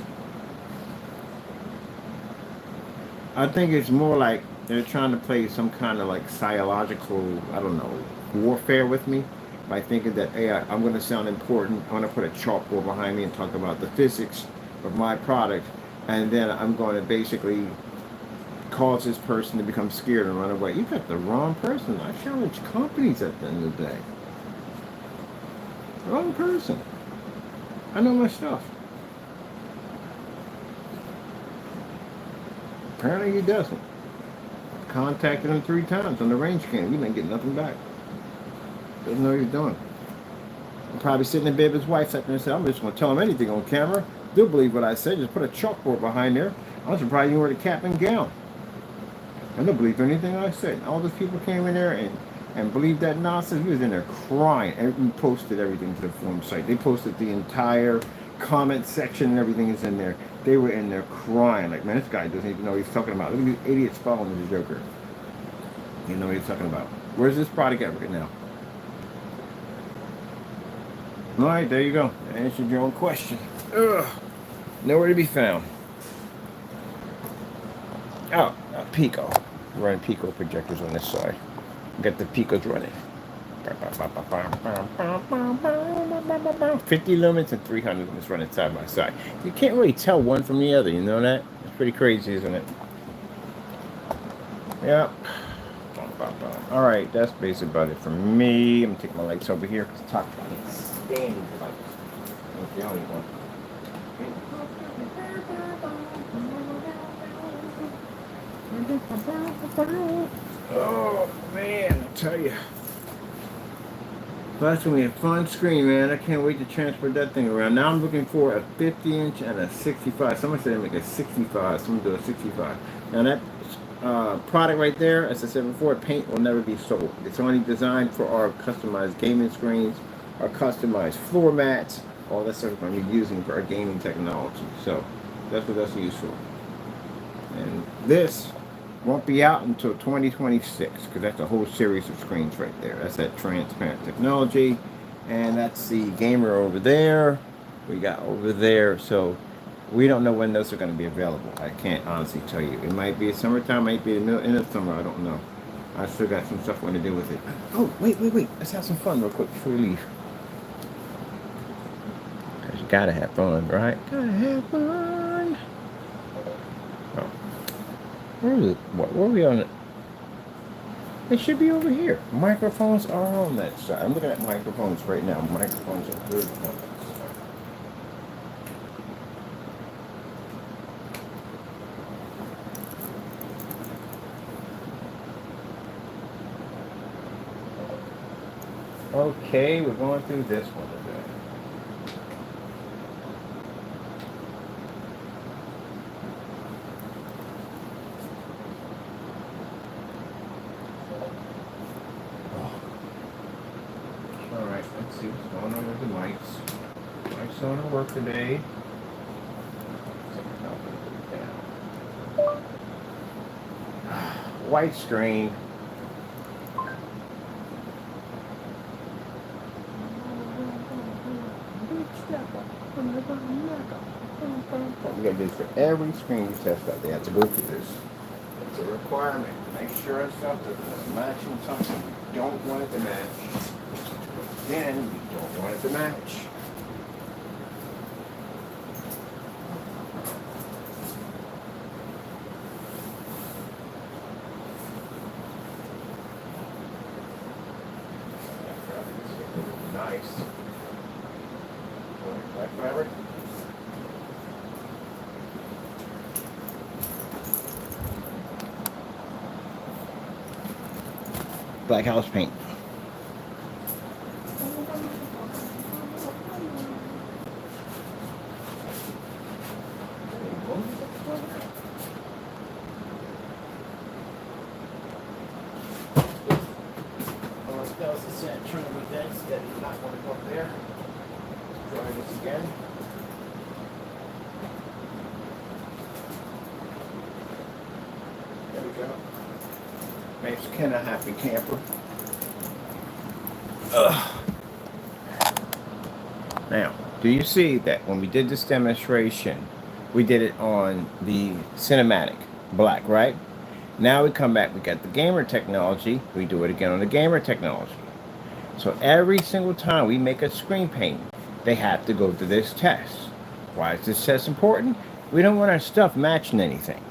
I think it's more like they're trying to play some kind of like psychological, I don't know, warfare with me. By thinking that, hey, I'm going to sound important. I'm going to put a chalkboard behind me and talk about the physics of my product. And then I'm going to basically cause this person to become scared and run away. You got the wrong person. I challenge companies at the end of the day. Wrong person. I know my stuff. Apparently he doesn't. Contacted him 3 times on the range cam. He didn't get nothing back. Doesn't know what he's doing. I'm probably sitting in bed with his wife sitting there and said, I'm just going to tell him anything on camera. They'll believe what I say. Just put a chalkboard behind there. I'm surprised you wear the cap and gown. And they'll believe anything I said. All those people came in there and believed that nonsense. We was in there crying. And we posted everything to the forum site. They posted the entire comment section and everything is in there. They were in there crying. Like, man, this guy doesn't even know what he's talking about. Look at these idiots following the Joker. You know what he's talking about. Where's this product at right now? All right, there you go. I answered your own question. Ugh. Nowhere to be found. Oh, Pico. We're running Pico projectors on this side. Got the Picos running. 50 lumens and 300 lumens running side by side. You can't really tell one from the other, you know that? It's pretty crazy, isn't it? Yep. All right, that's basically about it for me. I'm gonna take my lights over here because the top is standing lights. That's the only one. Oh man, I tell you. That's gonna be a fun screen, man. I can't wait to transport that thing around. Now I'm looking for a 50-inch and a 65. Someone said make a 65. Someone do a 65. Now that product right there, as I said before, paint will never be sold. It's only designed for our customized gaming screens, our customized floor mats, all that stuff we're going to be using for our gaming technology. So that's what that's used for. And this won't be out until 2026 because that's a whole series of screens right there. That's that transparent technology. And that's the gamer over there. We got over there. So we don't know when those are going to be available. I can't honestly tell you. It might be summertime, might be in the summer. I don't know. I still got some stuff I want to do with it. Oh, wait. Let's have some fun real quick before we leave. Because you got to have fun, right? Gotta have fun. Oh. Where is it? Where are we on it? It should be over here. Microphones are on that side. I'm looking at microphones right now. Microphones are good on that side. Okay, we're going through this one today. Alright, let's see what's going on with the mics. Mics don't work today. White screen. We gotta do this for every screen we test out. They have to go through this. It's a requirement. Make sure it's something that's matching something we don't want it to match. Again, we don't want it to match. Nice. Black fabric. Black house paint. Turn the vents that do not want to go up there. Try this again. There we go. Makes Ken a happy camper. Ugh. Now, do you see that when we did this demonstration, we did it on the cinematic black, right? Now we come back, we got the gamer technology, we do it again on the gamer technology. So every single time we make a screen paint, they have to go through this test. Why is this test important? We don't want our stuff matching anything.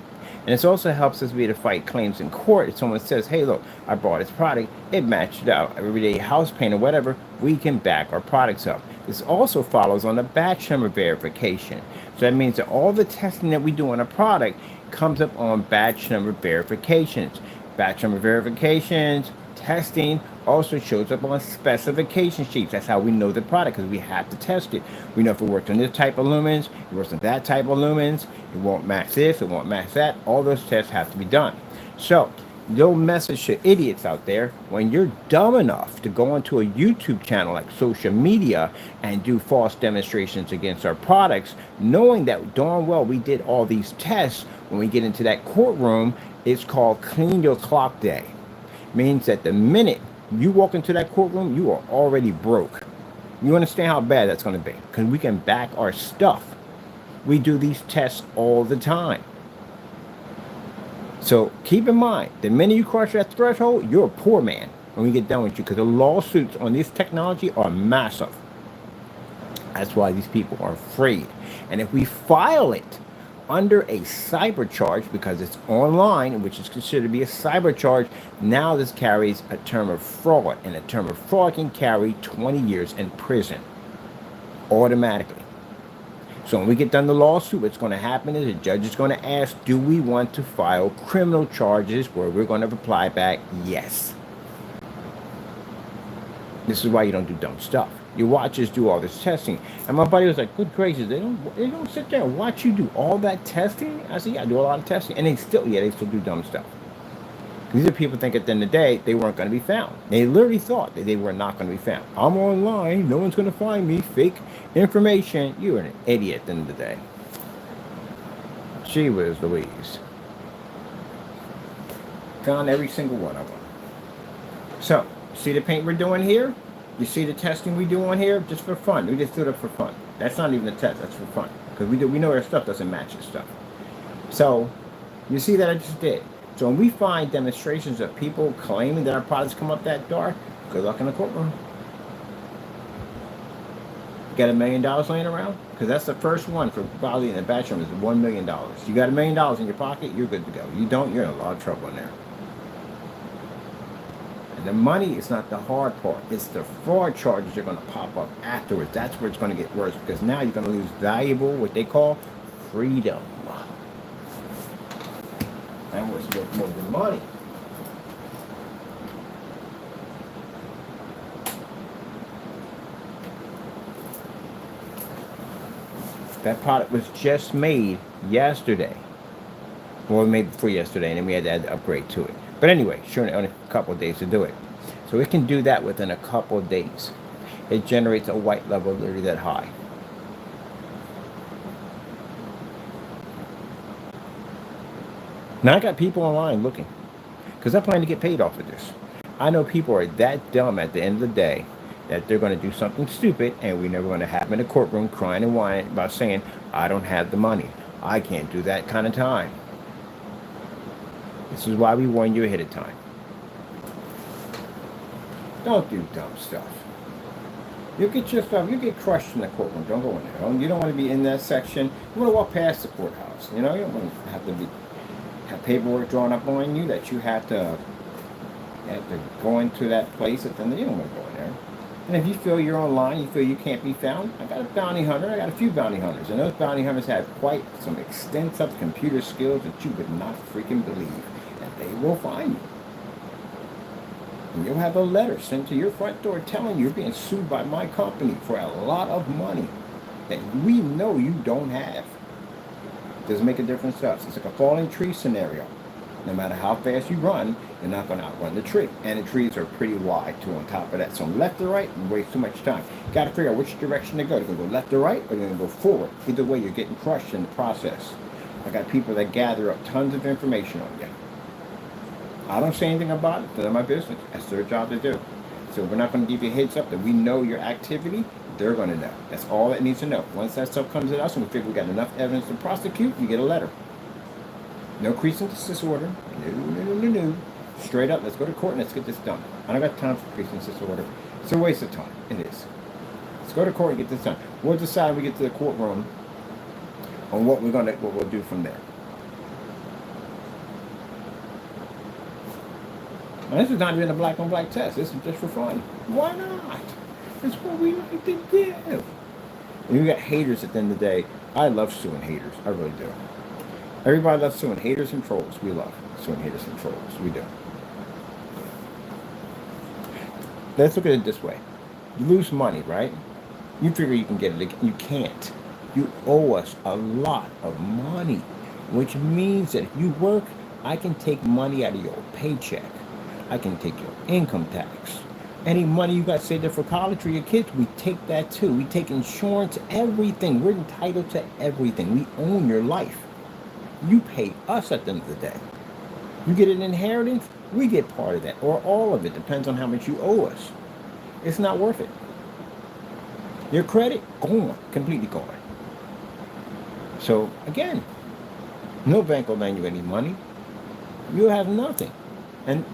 And it also helps us be able to fight claims in court. If someone says, hey, look, I bought this product, it matched out everyday house paint or whatever, we can back our products up. This also follows on the batch number verification. So that means that all the testing that we do on a product comes up on batch number verifications. Batch number verifications, testing also shows up on specification sheets. That's how we know the product, because we have to test it. We know if it works on this type of lumens, it works on that type of lumens, it won't match this, it won't match that. All those tests have to be done. So, no message to idiots out there: when you're dumb enough to go onto a YouTube channel like social media and do false demonstrations against our products, knowing that darn well we did all these tests, when we get into that courtroom, it's called clean your clock day. Means that the minute you walk into that courtroom, you are already broke. You understand how bad that's going to be? Because we can back our stuff. We do these tests all the time. So keep in mind, the minute you cross that threshold, you're a poor man when we get done with you, because the lawsuits on this technology are massive. That's why these people are afraid. And if we file it under a cyber charge, because it's online, which is considered to be a cyber charge, now this carries a term of fraud, and a term of fraud can carry 20 years in prison automatically. So when we get done the lawsuit, what's going to happen is the judge is going to ask, do we want to file criminal charges, where we're going to reply back, yes. This is why you don't do dumb stuff. You watch us do all this testing. And my buddy was like, good gracious, they don't sit there and watch you do all that testing? I said, yeah, I do a lot of testing. And they still do dumb stuff. These are people think at the end of the day, they weren't going to be found. They literally thought that they were not going to be found. I'm online, no one's going to find me, fake information. You're an idiot at the end of the day. Gee whiz Louise. Found every single one of them. So, see the paint we're doing here? You see the testing we do on here? Just for fun. We just do it for fun. That's not even a test, that's for fun. Because we know our stuff doesn't match this stuff. So, you see that I just did. So when we find demonstrations of people claiming that our products come up that dark, good luck in the courtroom. Got $1 million laying around? Because that's the first one for probably in the bachelor is $1 million. You got $1 million in your pocket, you're good to go. You don't, you're in a lot of trouble in there. And the money is not the hard part. It's the fraud charges that are going to pop up afterwards. That's where it's going to get worse because now you're going to lose valuable, what they call freedom. And what's worth more than money. That product was just made yesterday. Well, made before yesterday, and then we had to add the upgrade to it. But anyway, sure, only a couple of days to do it. So it can do that within a couple of days. It generates a white level literally that high. Now I got people online looking because I plan to get paid off of this. I know people are that dumb at the end of the day that they're going to do something stupid and we're never going to have them in a courtroom crying and whining about saying, I don't have the money. I can't do that kind of time. This is why we warn you ahead of time. Don't do dumb stuff. You'll get your stuff, you'll get crushed in the courtroom. Don't go in there. You don't want to be in that section. You want to walk past the courthouse. You know, you don't want to have paperwork drawn up on you that you have to go into that place, and then you don't want to go in there. And if you feel you're online, you feel you can't be found, I got a bounty hunter. I got a few bounty hunters, and those bounty hunters have quite some extensive computer skills that you would not freaking believe, and they will find you. And you'll have a letter sent to your front door telling you you're being sued by my company for a lot of money that we know you don't have. Doesn't make a difference to us. It's like a falling tree scenario. No matter how fast you run, you're not going to outrun the tree. And the trees are pretty wide too on top of that. So left or right, you waste too much time. You got to figure out which direction to go. You're going to go left or right, or you're going to go forward. Either way, you're getting crushed in the process. I got people that gather up tons of information on you. I don't say anything about it. They're my business. That's their job to do. So we're not going to give you a heads up that we know your activity. They're going to know. That's all it needs to know. Once that stuff comes to us and we figure we got enough evidence to prosecute, you get a letter. No cease and desist order. No. Straight up, let's go to court and let's get this done. I don't got time for cease and desist order. It's a waste of time. It is. Let's go to court and get this done. We'll decide when we get to the courtroom on what we'll do from there. Now, this is not even a black on black test. This is just for fun. Why not? It's what we like to do. And you got haters at the end of the day. I love suing haters. I really do. Everybody loves suing haters and trolls. We love suing haters and trolls. We do. Let's look at it this way. You lose money, right? You figure you can get it again. You can't. You owe us a lot of money, which means that if you work, I can take money out of your paycheck. I can take your income tax. Any money you got saved up for college for your kids, we take that too. We take insurance, everything. We're entitled to everything. We own your life. You pay us at the end of the day. You get an inheritance, we get part of that, or all of it. Depends on how much you owe us. It's not worth it. Your credit, gone, completely gone. So again, no bank will lend you any money. You have nothing. And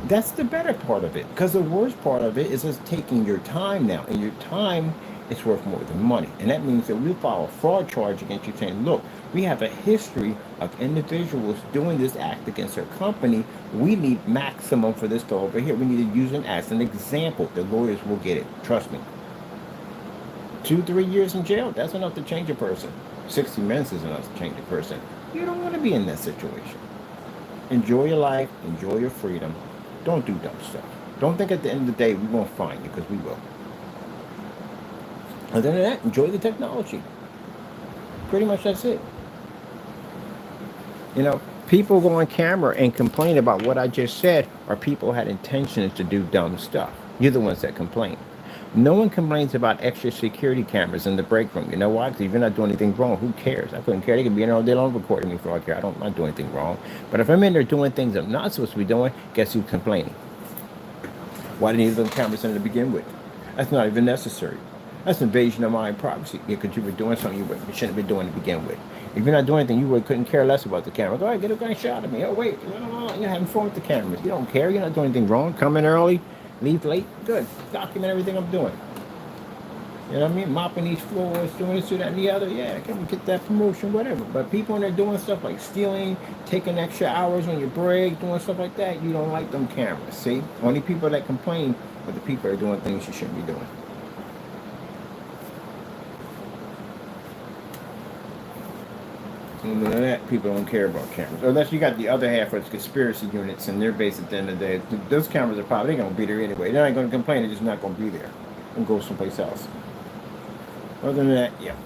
that's the better part of it, because the worst part of it is just taking your time now, and your time is worth more than money. And that means that we'll file a fraud charge against you saying, look, we have a history of individuals doing this act against our company. We need maximum for this to over here. We need to use it as an example. The lawyers will get it. Trust me. 2-3 years in jail, that's enough to change a person. 60 minutes is enough to change a person. You don't want to be in that situation. Enjoy your life. Enjoy your freedom. Don't do dumb stuff. Don't think at the end of the day we won't find you, because we will. Other than that, enjoy the technology. Pretty much that's it. You know, people go on camera and complain about what I just said, or people had intentions to do dumb stuff. You're the ones that complain. No one complains about extra security cameras in the break room. You know why? Because if you're not doing anything wrong, who cares? I couldn't care. They can be in there all day long recording me for all I care. I'm not doing anything wrong. But if I'm in there doing things I'm not supposed to be doing, guess who's complaining? Why didn't you leave the cameras in to begin with? That's not even necessary. That's invasion of my privacy. Because you were doing something you shouldn't have been doing to begin with. If you're not doing anything, you really couldn't care less about the camera. Go ahead, get a guy shot at me. Oh, wait. No, you're having fun with the cameras. You don't care. You're not doing anything wrong. Come in early, leave late. Good. Document everything I'm doing. You know what I mean? Mopping these floors, doing this, doing that, and the other. Yeah, can get that promotion, whatever. But people in there doing stuff like stealing, taking extra hours on your break, doing stuff like that, you don't like them cameras. See? Only people that complain are the people that are doing things you shouldn't be doing. And none of that, people don't care about cameras. Unless you got the other half of the conspiracy units, and they're based at the end of the day. Those cameras are probably going to be there anyway. They're not going to complain, they're just not going to be there. And go someplace else. Other than that, yeah.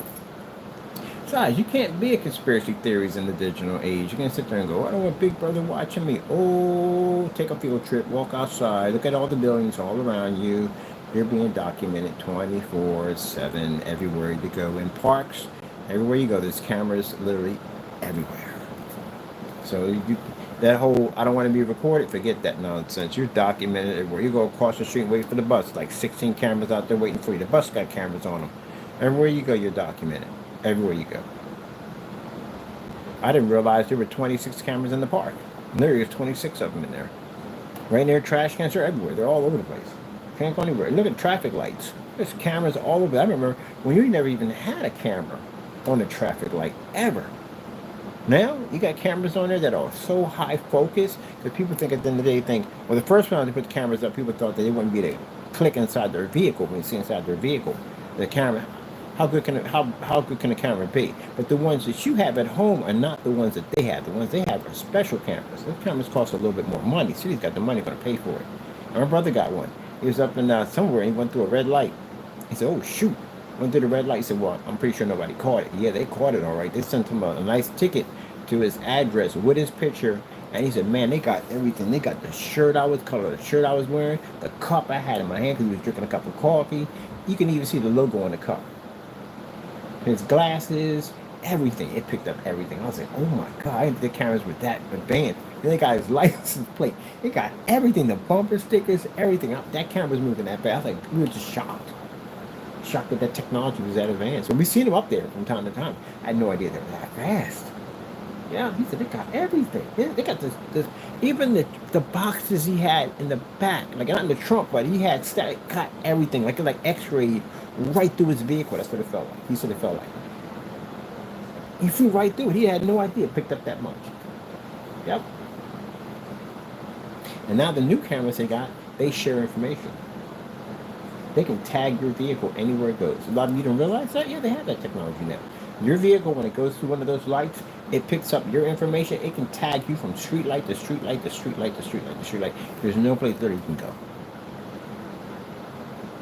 Besides, you can't be a conspiracy theories in the digital age. You can't sit there and go, I don't want Big Brother watching me. Oh, take a field trip, walk outside, look at all the buildings all around you. You're being documented 24/7 everywhere you go. In parks, everywhere you go, there's cameras literally everywhere. So that whole, I don't want to be recorded, forget that nonsense. You're documented everywhere. You go across the street and wait for the bus, like 16 cameras out there waiting for you. The bus got cameras on them. Everywhere you go, you're documented. Everywhere you go. I didn't realize there were 26 cameras in the park. There's 26 of them in there. Right near trash cans are everywhere. They're all over the place. Can't go anywhere. Look at traffic lights. There's cameras all over. I remember when you never even had a camera on a traffic light ever. Now you got cameras on there that are so high focus that people think at the end of the day well, the first time they put the cameras up, people thought that they wouldn't be able to click inside their vehicle when you see inside their vehicle. The camera, how good can a camera be? But the ones that you have at home are not the ones that they have. The ones they have are special cameras. Those cameras cost a little bit more money. City's got the money going to pay for it. And my brother got one. He was up in somewhere and he went through a red light. He said, "Oh shoot!" Went through the red light. He said, "Well, I'm pretty sure nobody caught it." Yeah, they caught it all right. They sent him a nice ticket to his address with his picture. And he said, "Man, they got everything. They got the shirt I was color, the shirt I was wearing, the cup I had in my hand because he was drinking a cup of coffee. You can even see the logo on the cup. His glasses, everything. It picked up everything." I was like, "Oh my God, I didn't think the cameras were that advanced." Then they got his license plate. They got everything, the bumper stickers, everything. That camera was moving that fast. I was like, we were just shocked. Shocked that that technology was that advanced. So we seen them up there from time to time. I had no idea they were that fast. Yeah, he said they got everything. They got this even the boxes he had in the back, like not in the trunk, but he had got everything, like X-ray right through his vehicle. That's what it felt like. He said it felt like. He flew right through it. He had no idea it picked up that much. Yep. And now the new cameras they got, they share information. They can tag your vehicle anywhere it goes. A lot of you don't realize that? Yeah, they have that technology now. Your vehicle, when it goes through one of those lights, it picks up your information. It can tag you from street light to street light to street light to street light to street light. There's no place that you can go.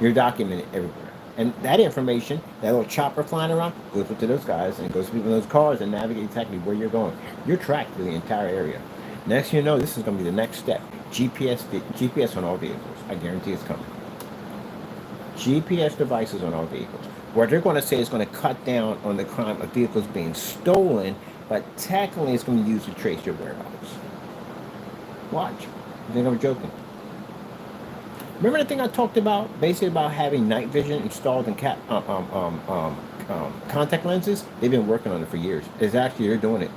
You're documented everywhere. And that information, that little chopper flying around, goes to those guys and goes to people in those cars and navigate exactly where you're going. You're tracked through the entire area. Next thing you know, this is going to be the next step. GPS on all vehicles. I guarantee it's coming. GPS devices on all vehicles. What they're going to say is going to cut down on the crime of vehicles being stolen, but technically it's going to be used to trace your whereabouts. Watch. You think I'm joking? Remember the thing I talked about, basically about having night vision installed in contact lenses? They've been working on it for years. They're doing it.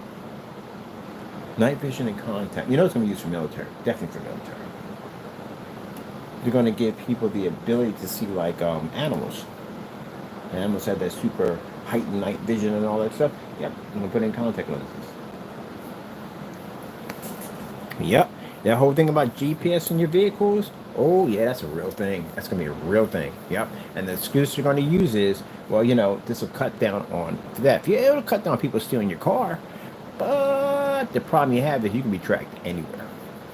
Night vision and contact. You know it's going to be used for military. Definitely for military. They're going to give people the ability to see like animals. Animals have that super heightened night vision and all that stuff. Yep, I'm going to put in contact lenses. Yep, that whole thing about GPS in your vehicles, oh yeah, that's a real thing. That's going to be a real thing. Yep, and the excuse they're going to use is, well, you know, this will cut down on theft. Yeah, it'll cut down on people stealing your car, but the problem you have is you can be tracked anywhere.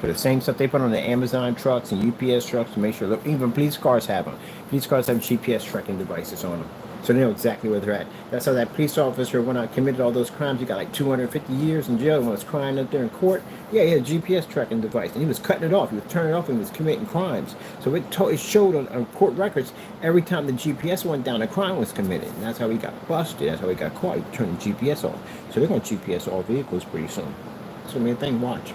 For the same stuff they put on the Amazon trucks and UPS trucks to make sure, look, even police cars have them. Police cars have GPS tracking devices on them. So they know exactly where they're at. That's how that police officer, when I committed all those crimes, he got like 250 years in jail when I was crying up there in court. Yeah, he had a GPS tracking device, and he was cutting it off. He was turning it off when he was committing crimes. So it showed on court records every time the GPS went down, a crime was committed. And that's how he got busted. That's how he got caught. He turned the GPS off. So they're going to GPS all vehicles pretty soon. That's going to be a thing. Watch.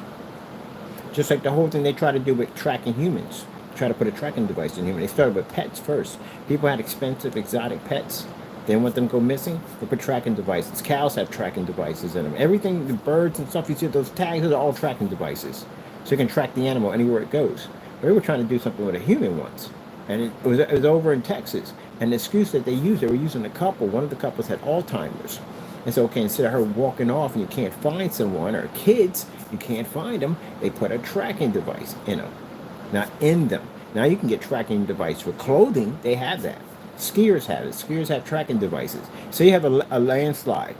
Just like the whole thing they try to do with tracking humans. Try to put a tracking device in humans. They started with pets first. People had expensive, exotic pets. They didn't want them to go missing. They put tracking devices. Cows have tracking devices in them. Everything, the birds and stuff you see, those tags, those are all tracking devices. So you can track the animal anywhere it goes. They were trying to do something with a human once. And it was over in Texas. And the excuse that they used, they were using a couple. One of the couples had Alzheimer's. And so, okay, instead of her walking off and you can't find someone, or kids, you can't find them, they put a tracking device in them. Not in them. Now you can get tracking device for clothing. They have that. Skiers have it. Skiers have tracking devices. So you have a landslide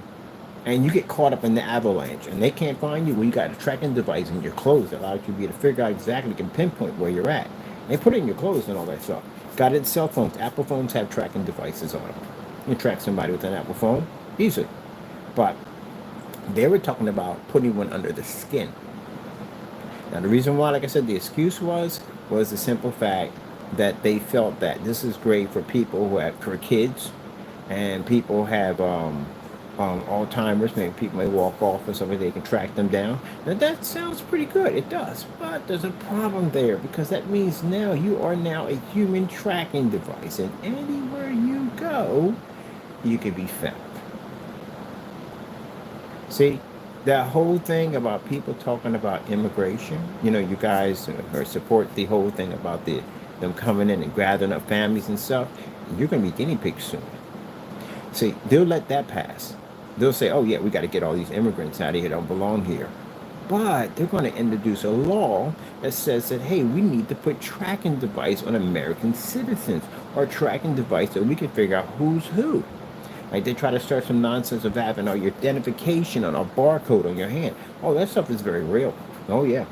and you get caught up in the avalanche and they can't find you. Well, you got a tracking device in your clothes that allows you to be able to figure out exactly, you can pinpoint where you're at. They put it in your clothes and all that stuff. Got it in cell phones. Apple phones have tracking devices on them. You can track somebody with an Apple phone easily. But they were talking about putting one under the skin. Now the reason why, like I said, the excuse was the simple fact that they felt that this is great for people who have, for kids, and people have Alzheimer's. Maybe people may walk off or something. They can track them down. Now that sounds pretty good. It does, but there's a problem there because that means now you are now a human tracking device, and anywhere you go, you can be found. See, that whole thing about people talking about immigration, you guys support the whole thing about them coming in and gathering up families and stuff. You're going to be guinea pigs soon. See, they'll let that pass. They'll say, oh, yeah, we got to get all these immigrants out of here, don't belong here. But they're going to introduce a law that says that, hey, we need to put tracking device on American citizens, or tracking device so we can figure out who's who. Like they try to start some nonsense of having your identification on a barcode on your hand. Oh, that stuff is very real. Oh, yeah.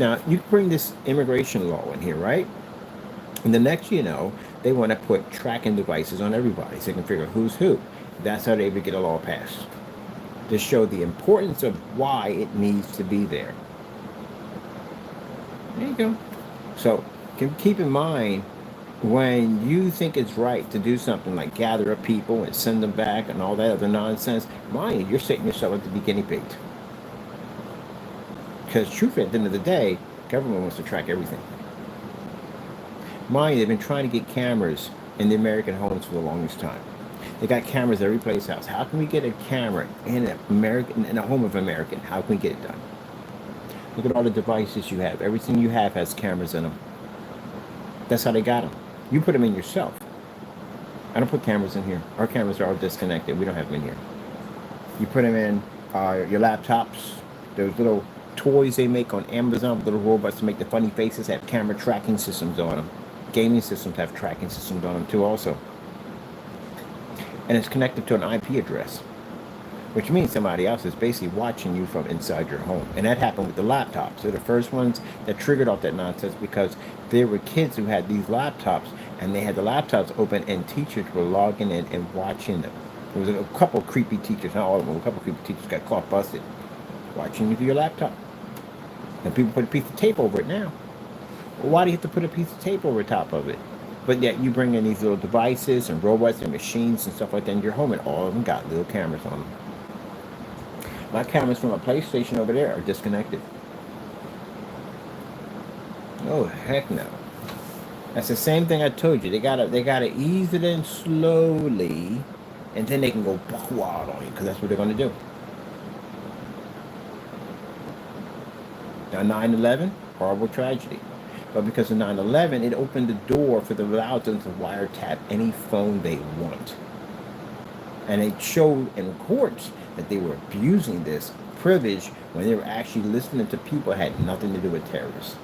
Now, you bring this immigration law in here, right? And the next they want to put tracking devices on everybody so they can figure out who's who. That's how they would get a law passed. To show the importance of why it needs to be there. There you go. So, keep in mind, when you think it's right to do something like gather up people and send them back and all that other nonsense, mind you, you're setting yourself up to be guinea pigged. Because truthfully, at the end of the day, government wants to track everything. Mind you, they've been trying to get cameras in the American homes for the longest time. They got cameras every place house. How can we get a camera in a home of American? How can we get it done? Look at all the devices you have. Everything you have has cameras in them. That's how they got them. You put them in yourself. I don't put cameras in here. Our cameras are all disconnected. We don't have them in here. You put them in your laptops. Those little toys they make on Amazon, little robots to make the funny faces, have camera tracking systems on them. Gaming systems have tracking systems on them too also. And it's connected to an IP address, which means somebody else is basically watching you from inside your home. And that happened with the laptops. They're the first ones that triggered off that nonsense because there were kids who had these laptops and they had the laptops open and teachers were logging in and watching them. There was a couple of creepy teachers, not all of them, a couple of creepy teachers got caught busted watching you through your laptop. And people put a piece of tape over it now. Well, why do you have to put a piece of tape over top of it? But yet you bring in these little devices and robots and machines and stuff like that in your home, and all of them got little cameras on them. My cameras from a PlayStation over there are disconnected. Oh, heck no. That's the same thing I told you. They gotta ease it in slowly, and then they can go buck wild on you, because that's what they're going to do. Now 9/11, horrible tragedy. But because of 9/11, it opened the door for the allowed them to wiretap any phone they want. And it showed in courts that they were abusing this privilege when they were actually listening to people that had nothing to do with terrorists.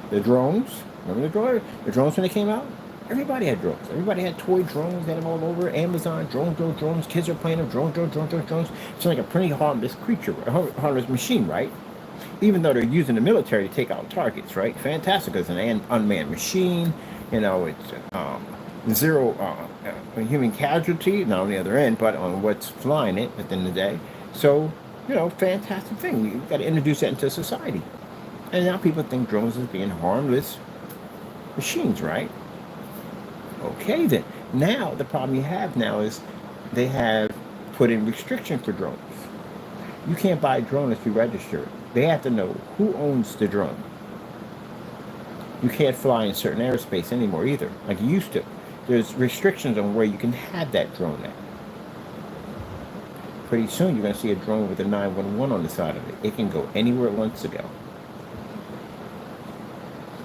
The drones, remember the drones when they came out? Everybody had drones. Everybody had toy drones, had them all over. Amazon, drones. Kids are playing them, drones. It's like a pretty harmless creature, a harmless machine, right? Even though they're using the military to take out targets, right? Fantastic as an unmanned machine. It's zero human casualty, not on the other end, but on what's flying it at the end of the day. So, fantastic thing. You've got to introduce that into society. And now people think drones as being harmless machines, right? Okay, then. Now, the problem you have now is they have put in restriction for drones. You can't buy a drone if you register it. They have to know who owns the drone. You can't fly in certain airspace anymore either, like you used to. There's restrictions on where you can have that drone at. Pretty soon you're going to see a drone with a 911 on the side of it. It can go anywhere it wants to go.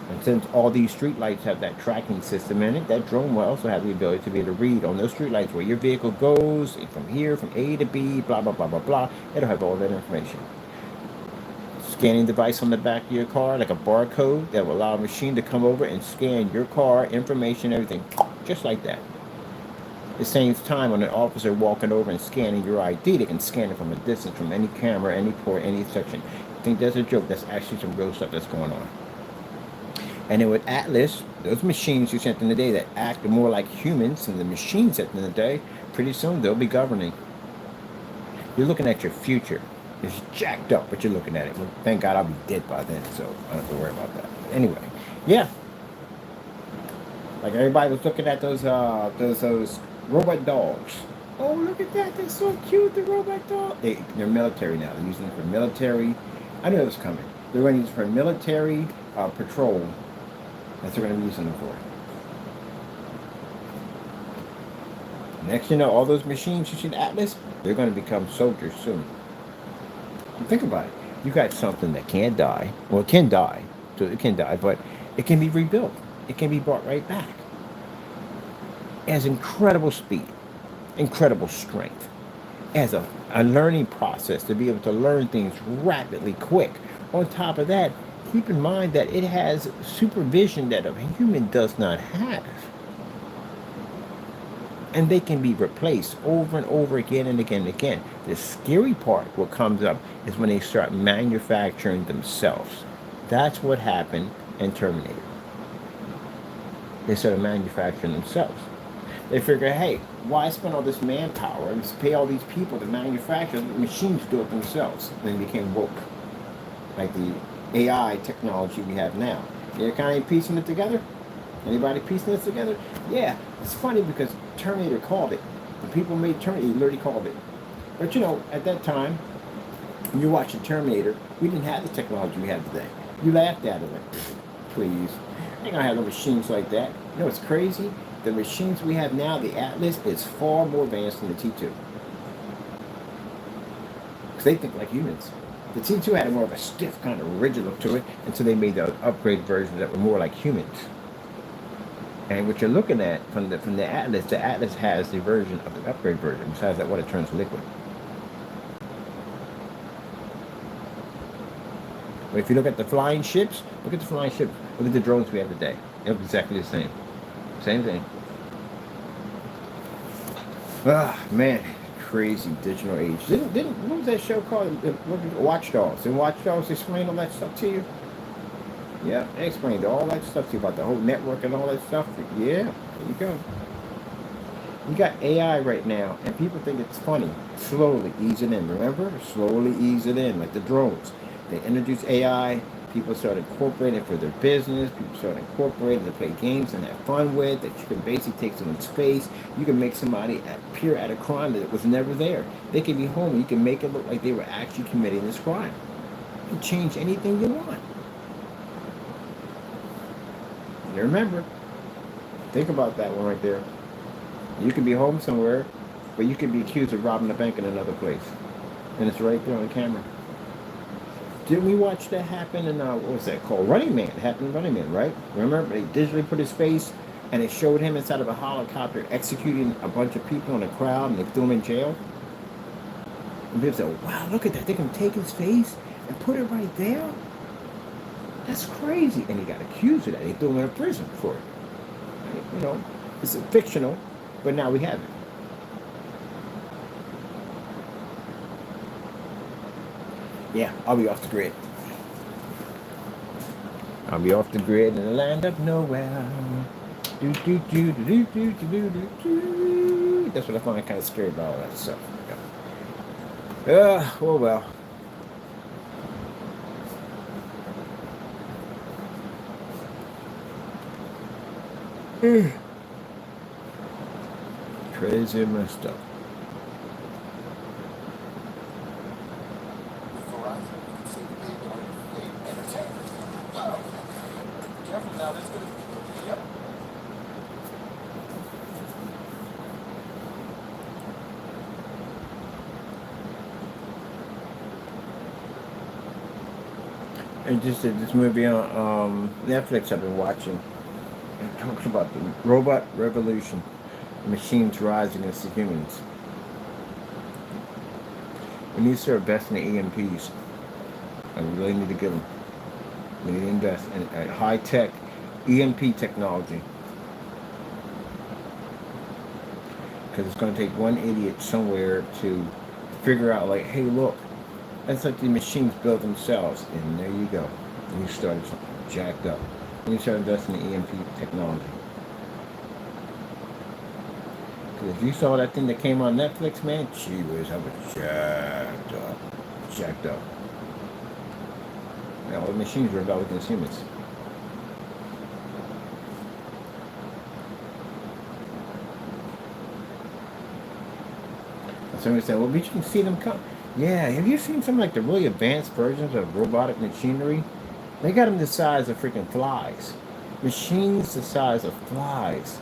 And since all these street lights have that tracking system in it, that drone will also have the ability to be able to read on those street lights where your vehicle goes from here, from A to B, blah, blah, blah, blah, blah. It'll have all that information. Scanning device on the back of your car, like a barcode that will allow a machine to come over and scan your car, information, everything, just like that. It saves time when an officer walking over and scanning your ID. They can scan it from a distance, from any camera, any port, any section. I think that's a joke. That's actually some real stuff that's going on. And then with Atlas, those machines you sent in the day that act more like humans than the machines at the end of the day, pretty soon they'll be governing. You're looking at your future. It's jacked up, but you're looking at it. Well, thank God I'll be dead by then, so I don't have to worry about that. Anyway, yeah. Like everybody was looking at those robot dogs. Oh, look at that! They're so cute. The robot dog. They're military now. They're using them for military. I knew it was coming. They're going to use it for military patrol. That's what they're going to be using them for. Next, you know, all those machines you see in Atlas, they're going to become soldiers soon. Think about it. You got something that can't die. Well, it can die. So it can die, but it can be rebuilt. It can be brought right back. It has incredible speed, incredible strength. It has a learning process to be able to learn things rapidly, quick. On top of that, keep in mind that it has supervision that a human does not have. And they can be replaced over and over again and again and again. The scary part, what comes up, is when they start manufacturing themselves. That's what happened in Terminator. They started manufacturing themselves. They figure, hey, why spend all this manpower and pay all these people to manufacture? The machines do it themselves. And they became woke. Like the AI technology we have now. You're kind of piecing it together? Anybody piecing this together? Yeah, it's funny because Terminator called it. The people who made Terminator literally called it. But you know, at that time, when you're watching Terminator, we didn't have the technology we have today. You laughed at it like, please. Ain't gonna have no machines like that. You know what's crazy? The machines we have now, the Atlas, is far more advanced than the T2. Because they think like humans. The T2 had a more of a stiff, kind of rigid look to it, until they made the upgrade versions that were more like humans. And what you're looking at from the Atlas has the version of the upgrade version. Besides that, what it turns liquid. But if you look at the flying ships, look at the flying ships. Look at the drones we have today. They look exactly the same. Same thing. Ah, man, crazy digital age. What was that show called? Watch Dogs. And Watch Dogs explain all that stuff to you. Yeah, they explained all that stuff to you about the whole network and all that stuff. Yeah, there you go. You got AI right now, and people think it's funny. Slowly ease it in. Remember? Slowly ease it in, like the drones. They introduced AI. People started incorporating it for their business. People started incorporating it to play games and have fun with. That you can basically take someone's face. You can make somebody appear at a crime that was never there. They can be home. And you can make it look like they were actually committing this crime. You can change anything you want. And remember, think about that one right there. You could be home somewhere, but you could be accused of robbing a bank in another place. And it's right there on camera. Didn't we watch that happen in, what was that called? Running Man. It happened in Running Man, right? Remember, they digitally put his face, and it showed him inside of a helicopter executing a bunch of people in a crowd, and they threw him in jail. And people said, wow, look at that. They can take his face and put it right there? That's crazy. And he got accused of that. They threw him in prison for it. You know, it's fictional, but now we have it. Yeah, I'll be off the grid. I'll be off the grid in the land of nowhere. Do, do, do, do, do, do, do, do, do. That's what I find kind of scary about all that stuff. Oh well. Crazy and messed up. Verizon, you can see the baby on your feet. Entertainment. Wow. Careful now, that's gonna. Yep. And just this movie on Netflix I've been watching. It talks about the robot revolution, machines rising against the humans. We need to start investing in EMPs. And we really need to give them. We need to invest in high tech EMP technology. Because it's going to take one idiot somewhere to figure out, like, hey, look, that's like the machines build themselves. And there you go. And you started something jacked up. And you start investing in EMP technology. Because if you saw that thing that came on Netflix, man, gee whiz, I was jacked up. Jacked up. Now, all the machines were about against humans. Somebody said, well, but you can see them come. Yeah, have you seen some like the really advanced versions of robotic machinery? They got them the size of freaking flies. Machines the size of flies.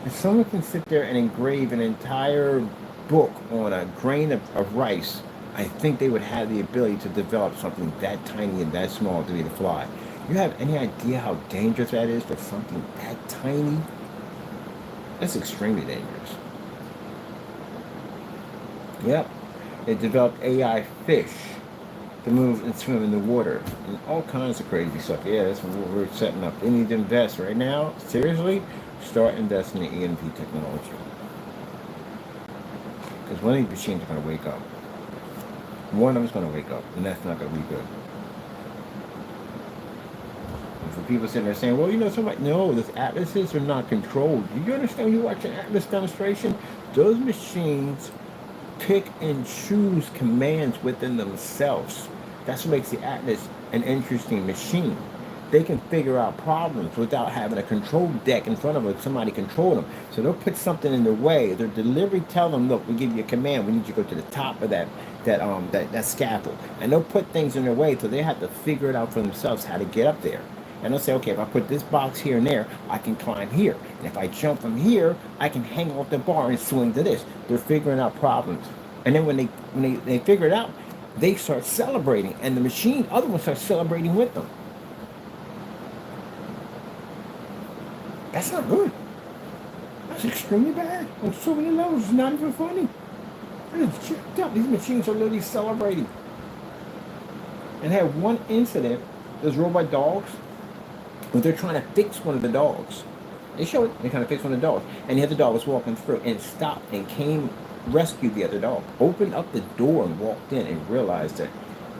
If someone can sit there and engrave an entire book on a grain of rice, I think they would have the ability to develop something that tiny and that small to be the fly. You have any idea how dangerous that is for something that tiny? That's extremely dangerous. Yep. They developed AI fish to move and swim in the water. And all kinds of crazy stuff. Yeah, that's what we're setting up. They need to invest right now. Seriously, start investing in EMP technology. Because one of these machines are going to wake up. One of them's going to wake up. And that's not going to be good. And for people sitting there saying, well, you know, somebody, no, those atlases are not controlled. Do you understand when you watch an atlas demonstration? Those machines pick and choose commands within themselves. That's what makes the Atlas an interesting machine. They can figure out problems without having a control deck in front of them, somebody control them. So they'll put something in their way. Their delivery tell them, look, we give you a command. We need you to go to the top of that scaffold. And they'll put things in their way, so they have to figure it out for themselves how to get up there. And they'll say, okay, if I put this box here and there, I can climb here. And if I jump from here, I can hang off the bar and swing to this. They're figuring out problems. And then when they figure it out, they start celebrating. And the machine, other ones start celebrating with them. That's not good. That's extremely bad. On so many levels, it's not even funny. It's checked up. These machines are literally celebrating. And had one incident, those robot dogs, but they're trying to fix one of the dogs. They show it. They kind of fix one of the dogs. And the other dog was walking through and stopped and came, rescued the other dog. Opened up the door and walked in and realized that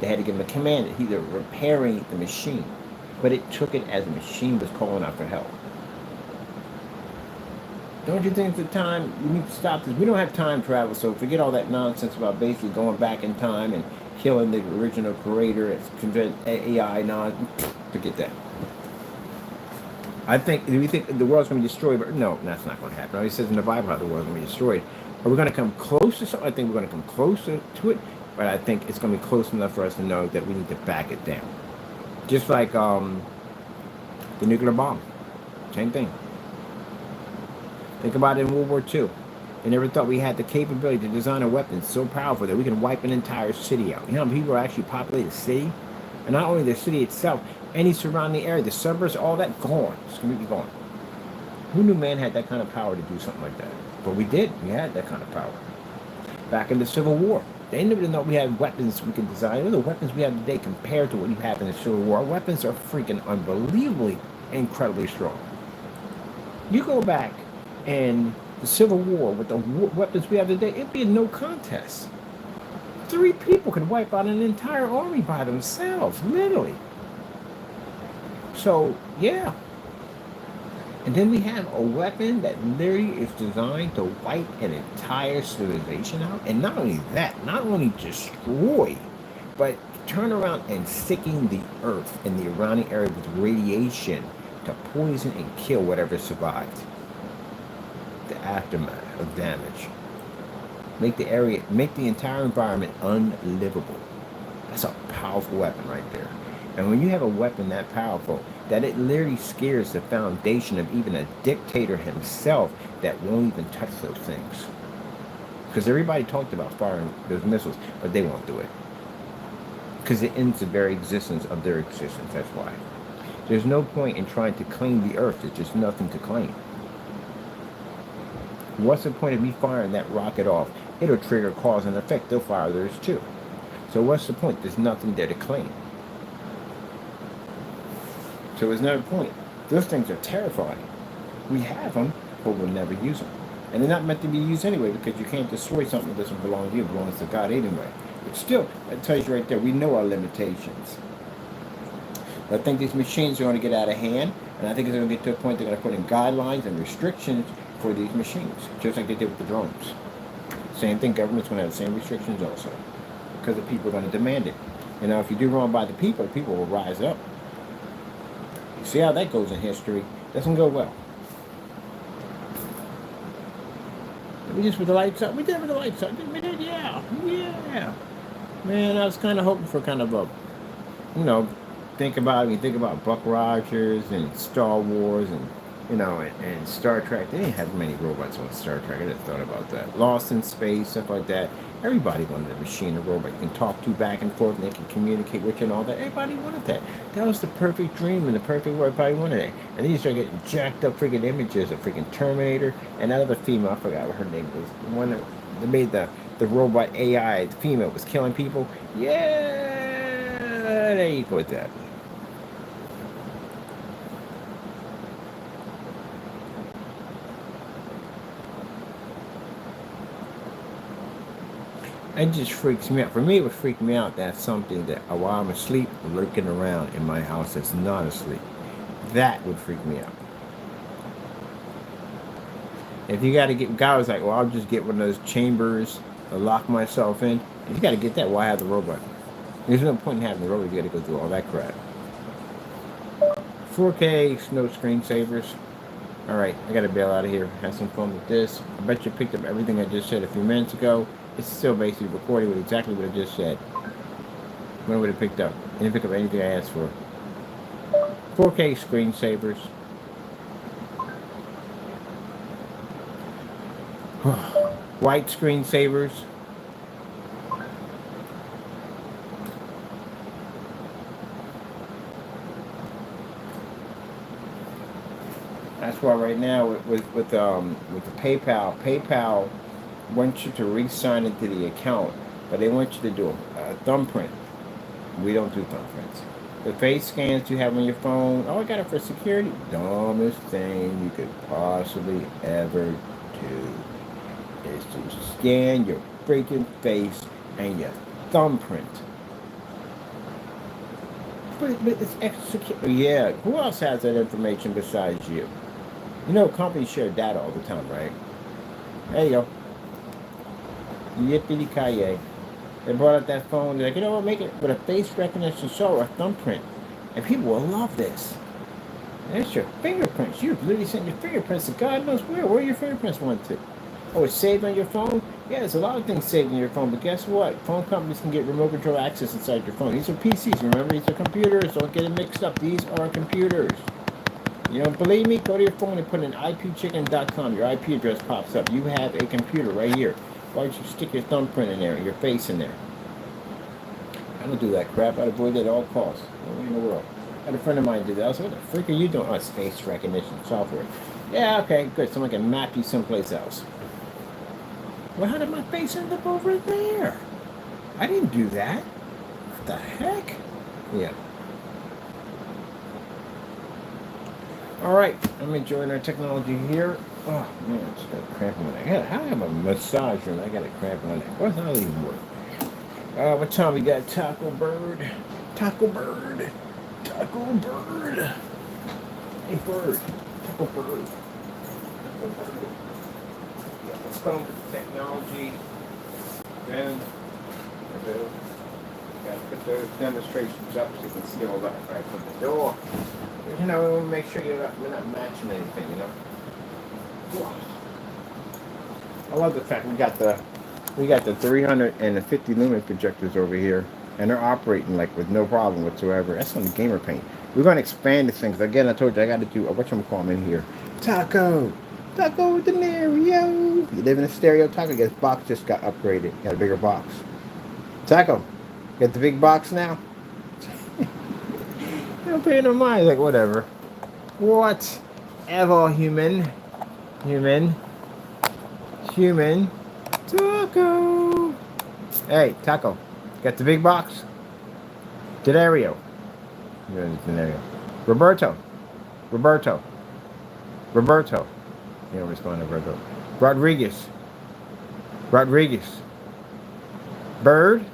they had to give him a command that he was repairing the machine. But it took it as the machine was calling out for help. Don't you think it's the time we need to stop this? We don't have time travel, so forget all that nonsense about basically going back in time and killing the original creator and AI. Forget that. Do we think the world's going to be destroyed? But no, that's not going to happen. It says in the Bible how the world's going to be destroyed. Are we going to come close to something? I think we're going to come closer to it, but I think it's going to be close enough for us to know that we need to back it down. Just like the nuclear bomb. Same thing. Think about it in World War II. They never thought we had the capability to design a weapon so powerful that we can wipe an entire city out. You know how many people actually populate a city? And not only the city itself, any surrounding area, the suburbs, all that, gone. It's completely gone. Who knew man had that kind of power to do something like that? But we did. We had that kind of power. Back in the Civil War, they never did know we had weapons we could design. The weapons we have today compared to what you have in the Civil War, our weapons are freaking unbelievably, incredibly strong. You go back and the Civil War with the weapons we have today, it'd be no contest. 3 people could wipe out an entire army by themselves, literally. So, yeah. And then we have a weapon that literally is designed to wipe an entire civilization out. And not only that, not only destroy, but turn around and sicking the earth and the surrounding area with radiation to poison and kill whatever survived. The aftermath of damage. Make the entire environment unlivable. That's a powerful weapon right there. And when you have a weapon that powerful, that it literally scares the foundation of even a dictator himself that won't even touch those things. Because everybody talked about firing those missiles, but they won't do it. Because it ends the very existence of their existence. That's why. There's no point in trying to claim the earth. There's just nothing to claim. What's the point of me firing that rocket off? It'll trigger cause and effect. They'll fire theirs too. So what's the point? There's nothing there to claim. So there's no point. Those things are terrifying. We have them, but we'll never use them. And they're not meant to be used anyway, because you can't destroy something that doesn't belong to you. It belongs to God anyway. But still, that tells you right there, we know our limitations. I think these machines are going to get out of hand, and I think it's going to get to a point they're going to put in guidelines and restrictions for these machines, just like they did with the drones. Same thing, government's going to have the same restrictions also, because the people are going to demand it. You know, if you do wrong by the people will rise up. You see how that goes in history? Doesn't go well. We just with the lights up. We did with the lights up. We did, yeah. Man, I was kind of hoping for kind of a, you know, think about Buck Rogers and Star Wars and, you know, and Star Trek. They didn't have many robots on Star Trek. I just thought about that. Lost in Space, stuff like that. Everybody wanted a machine, a robot you can talk to back and forth, and they can communicate with you and all that. Everybody wanted that. That was the perfect dream and the perfect world. Everybody wanted it. And then you start getting jacked up freaking images of freaking Terminator and that other female. I forgot what her name was. The one that made the robot AI. The female was killing people. Yeah, there you go with that. It just freaks me out. For me, it would freak me out that something that while I'm asleep, lurking around in my house that's not asleep. That would freak me out. If you got to get, God was like, well, I'll just get one of those chambers to lock myself in. If you got to get that, why have the robot? There's no point in having the robot. You got to go through all that crap. 4K, no screensavers. All right, I got to bail out of here. Have some fun with this. I bet you picked up everything I just said a few minutes ago. It's still basically recording with exactly what I just said. When would it picked up? I didn't pick up anything I asked for. 4K screensavers. White screensavers. That's why right now with the PayPal wants you to re-sign into the account, but they want you to do a thumbprint. We don't do thumbprints. The face scans you have on your phone, oh, I got it for security. Dumbest thing you could possibly ever do is to scan your freaking face and your thumbprint. But it's extra secure. Yeah, who else has that information besides you? You know, companies share data all the time, right? There you go. Yippee-ki-yay. They brought out that phone. They're like, you know what, make it with a face recognition or a thumbprint. And people will love this. That's your fingerprints. You've literally sent your fingerprints to God knows where. Where your fingerprints went to? Oh, it's saved on your phone? Yeah, there's a lot of things saved on your phone, but guess what? Phone companies can get remote control access inside your phone. These are PCs, remember? These are computers. Don't get it mixed up. These are computers. You don't believe me? Go to your phone and put in ipchicken.com. Your IP address pops up. You have a computer right here. Why don't you stick your thumbprint in there, your face in there? I don't do that crap. I'd avoid it at all costs. No way in the world. I had a friend of mine do that. I was like, what the frick are you doing? Oh, it's face recognition software. Yeah, okay, good. Someone can map you someplace else. Well, how did my face end up over there? I didn't do that. What the heck? Yeah. All right, I'm enjoying our technology here. Oh man, it's got a cramp in my neck. I have a massage room. I got a cramp in my neck. What's that even work? What time we got? Taco Bird. Taco Bird. Taco Bird. Hey Bird. Taco Bird. Taco Bird. Yeah, let's go with the technology. Then got to put those demonstrations up so you can see all that right from the door. You know, we want to make sure we're not matching anything, you know. I love the fact we got the 350 lumen projectors over here, and they're operating like with no problem whatsoever. That's on the gamer paint. We're going to expand these things. Again, I told you I got to do whatchamacallit in here. Taco with the Mario. You live in a stereo taco. This box just got upgraded. Got a bigger box. Taco. Got the big box now? You don't pay no mind. Like, whatever. Whatever, human. Human. Human. Taco. Hey, Taco. Got the big box? Denario. Denario. Roberto. Roberto. Roberto. You don't respond to Roberto. Rodriguez. Rodriguez. Bird.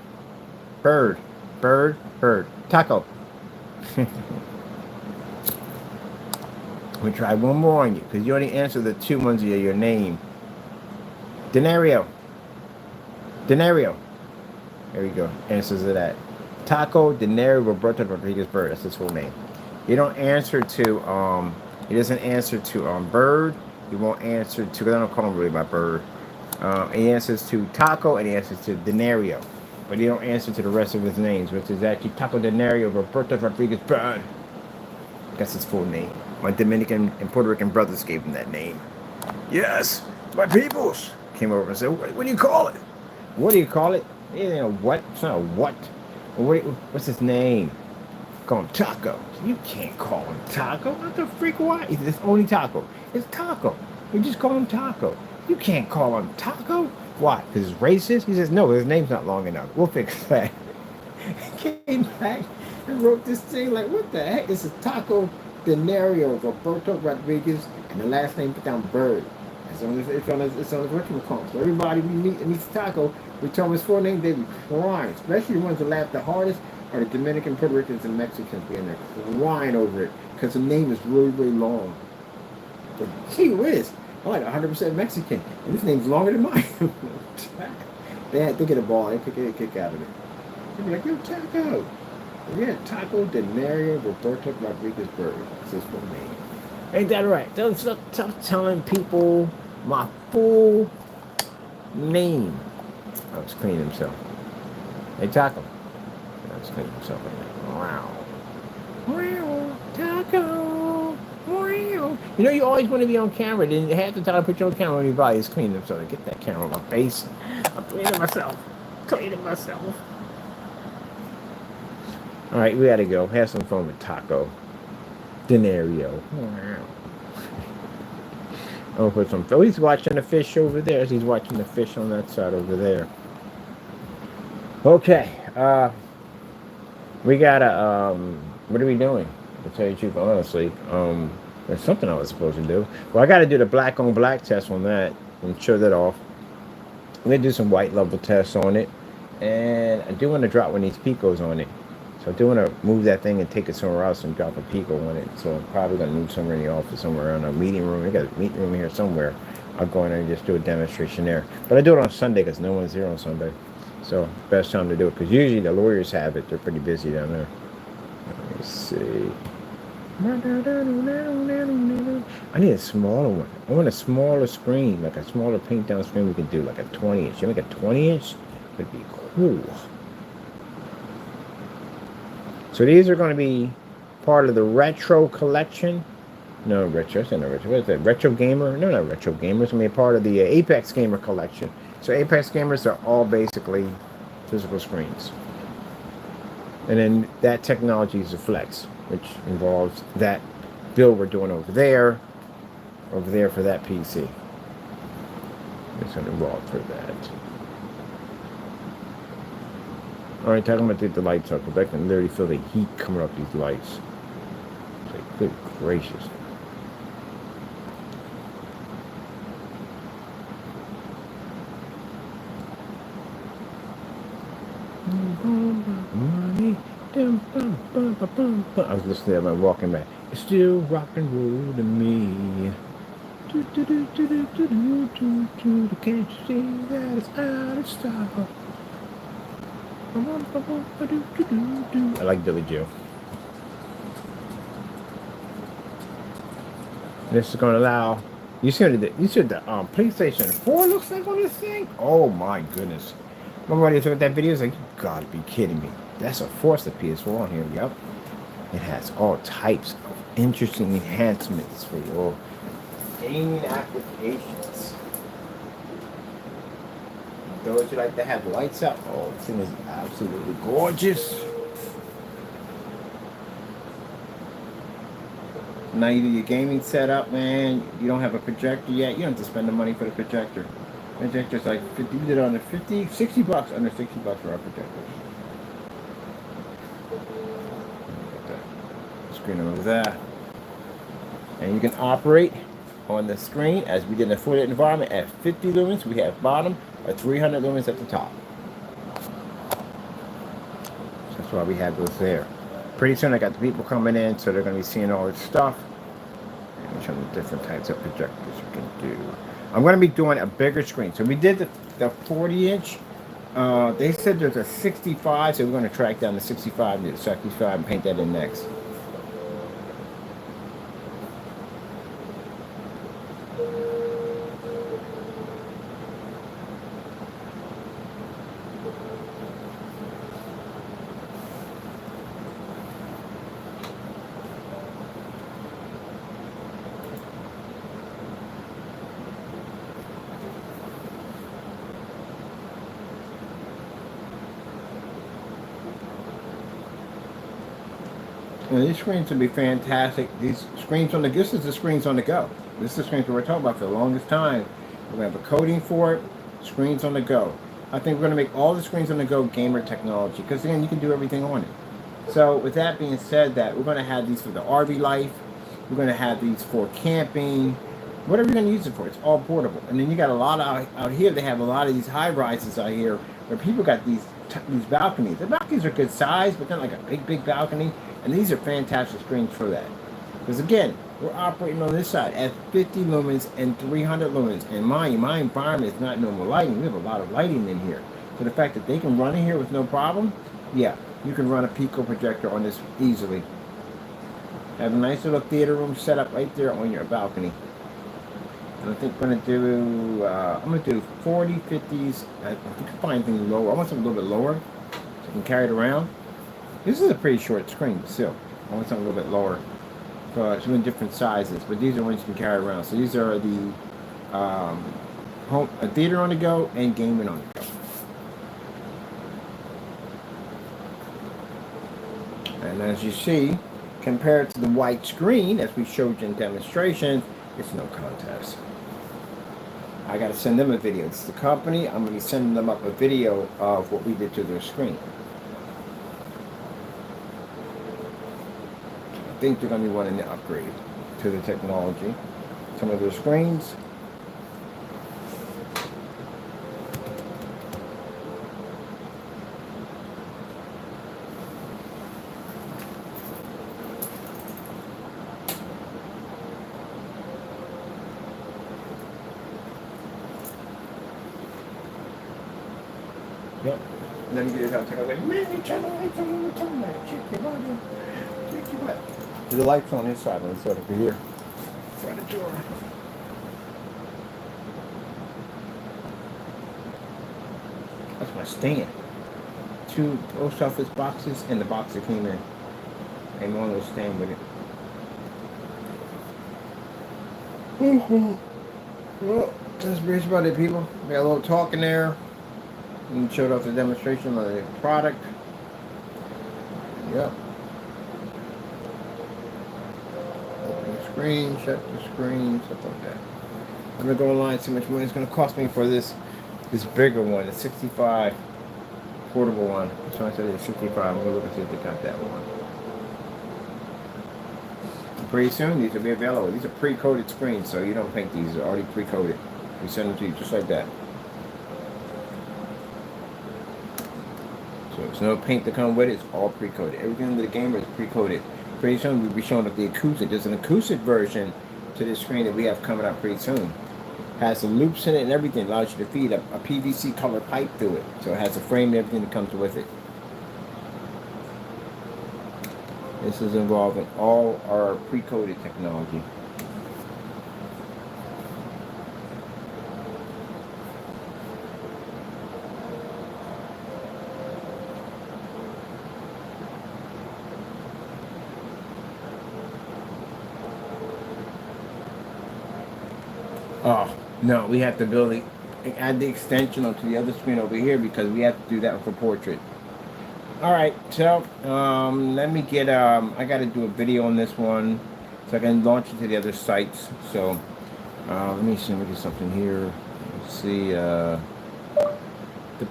Bird. Bird. Bird. Taco. We try one more on you because you only answered the two ones of your name. Denario. Denario. There we go. Answers to that. Taco Denario Roberto Rodriguez Bird. That's his full name. You don't answer to he doesn't answer to Bird. He won't answer to, because I don't call him really by Bird. He answers to Taco and he answers to Denario. But he don't answer to the rest of his names, which is actually Taco Denario Roberto Rodriguez Bird. That's his full name. My Dominican and Puerto Rican brothers gave him that name. Yes, my peoples came over and said, what do you call it? What do you call it? It ain't a what. It's not a what. What's his name? Call him Taco. You can't call him Taco. What the freak? Why? It's only Taco. It's Taco. You just call him Taco. You can't call him Taco. Why? Because he's racist? He says, no, his name's not long enough. We'll fix that. He came back and wrote this thing like, what the heck? This is Taco Denario Roberto Rodriguez, and the last name put down Bird. It's on his whatchamacallit. So everybody we meet and meets Taco, we tell them his full name, they be crying. Especially the ones that laugh the hardest are the Dominican, Puerto Ricans, and Mexicans being there crying over it because the name is really, really long. But gee whiz, I'm like 100% Mexican, and this name's longer than mine. They get a ball, they get a kick out of it. They'd be like, yo, Taco. Yeah, Taco Denario Roberto Rodriguez Bird. That's his full name. Ain't that right? Don't stop telling people my full name. I was cleaning himself. Hey, Taco. I was cleaning himself right now. Wow. Wow, Taco. Wow. You know, you always want to be on camera. Then half the time I put you on camera when your body is cleaning himself. Get that camera on my face. I'm cleaning myself. Cleaning myself. All right, we gotta go. Have some fun with Taco Denario. Wow. I'm gonna put some. Oh, he's watching the fish over there. He's watching the fish on that side over there. Okay. We gotta. What are we doing? To tell you the truth, honestly, there's something I was supposed to do. Well, I gotta do the black on black test on that and show that off. I'm gonna do some white level tests on it, and I do want to drop one of these picos on it. So I do want to move that thing and take it somewhere else and drop a pico on it. So I'm probably going to move somewhere in the office, somewhere around a meeting room. We got a meeting room here somewhere. I'll go in there and just do a demonstration there. But I do it on Sunday because no one's here on Sunday. So best time to do it because usually the lawyers have it. They're pretty busy down there. Let me see. I need a smaller one. I want a smaller screen, like a smaller paint down screen we can do, like a 20-inch. You make a 20-inch? Would be cool. So these are going to be part of the retro collection. No, retro. It's not retro. What is that? Retro Gamer? No, not Retro Gamer. It's going to be a part of the Apex Gamer collection. So Apex Gamers are all basically physical screens. And then that technology is a flex, which involves that build we're doing over there for that PC. It's going to involve for that. All right, talking about the lights up, because I can literally feel the heat coming up these lights. It's like, good gracious. I was listening to them walking back. It's still rock and roll to me. Can't you see that it's out of style? I like Billy Joe. This is going to allow. You said the PlayStation 4 looks like on this thing. Oh my goodness! My buddy looked at that video. He's like, "You gotta be kidding me! That's a force of PS4 on here." Yep. It has all types of interesting enhancements for your gaming applications. Those who like to have the lights up, oh, this thing is absolutely gorgeous. Now you do your gaming setup, man. You don't have a projector yet. You don't have to spend the money for the projector. Projector's like 50, we did it under 50, 60 bucks, under 60 bucks for our projectors. Got that screen over there. And you can operate on the screen as we did in the 48 environment at 50 lumens. We have bottom or 300 lumens at the top. So that's why we have those there. Pretty soon I got the people coming in, so they're going to be seeing all this stuff. And show them the different types of projectors you can do. I'm going to be doing a bigger screen. So we did the 40 inch. They said there's a 65, so we're going to track down the 65 to the 65 and paint that in next. Well, these screens will be fantastic. These screens on the this is the screens on the go. This is the screens that we're talking about for the longest time. We're gonna have a coating for it. Screens on the go. I think we're gonna make all the screens on the go gamer technology because again, you can do everything on it. So with that being said, that we're gonna have these for the RV life. We're gonna have these for camping. Whatever you're gonna use it for, it's all portable. And then you got a lot out here. They have a lot of these high rises out here where people got these balconies. The balconies are good size, but they're like a big balcony. And these are fantastic screens for that. Because again, we're operating on this side at 50 lumens and 300 lumens. And my environment is not normal lighting. We have a lot of lighting in here. So the fact that they can run in here with no problem, yeah, you can run a Pico projector on this easily. Have a nice little theater room set up right there on your balcony. And I think we're going to do, I'm going to do 40, 50s. I think I find things lower. I want something a little bit lower so I can carry it around. This is a pretty short screen, but still. I want something a little bit lower. So it's in different sizes, but these are ones you can carry around. So these are the a theater on the go and gaming on the go. And as you see, compared to the white screen, as we showed you in demonstration, it's no contest. I got to send them a video. It's the company. I'm going to be sending them up a video of what we did to their screen. I think they're going to be wanting to upgrade to the technology. Some of their screens. Yep. And then you get it out. I was like, man, you turn the lights on the time. Check your body. Check your butt. The lights on this side, let's set over here. By the door. That's my stand. 2 post office boxes and the box that came in. And one little stand with it. Well, that's pretty about it, people. We got a little talk in there. We showed off the demonstration of the product. Yep. Screen, shut the screen, stuff like that. I'm gonna go online and see how much money it's gonna cost me for this bigger one, the 65 portable one. So I said it's 65. I'm gonna look and see if they got that one. Pretty soon these will be available. These are pre-coated screens, so you don't paint these. They're already pre-coated. We send them to you just like that. So there's no paint to come with it. It's all pre-coated. Everything under the gamer is pre-coated. Pretty soon we'll be showing up the acoustic. There's an acoustic version to this screen that we have coming up pretty soon. Has the loops in it and everything. Allows you to feed a PVC color pipe through it. So it has a frame and everything that comes with it. This is involving all our pre-coated technology. Oh, no, we have to build it. and add the extension onto the other screen over here because we have to do that for portrait. All right, so let me get I got to do a video on this one so I can launch it to the other sites. So let me see, let me do something here. Let's see, the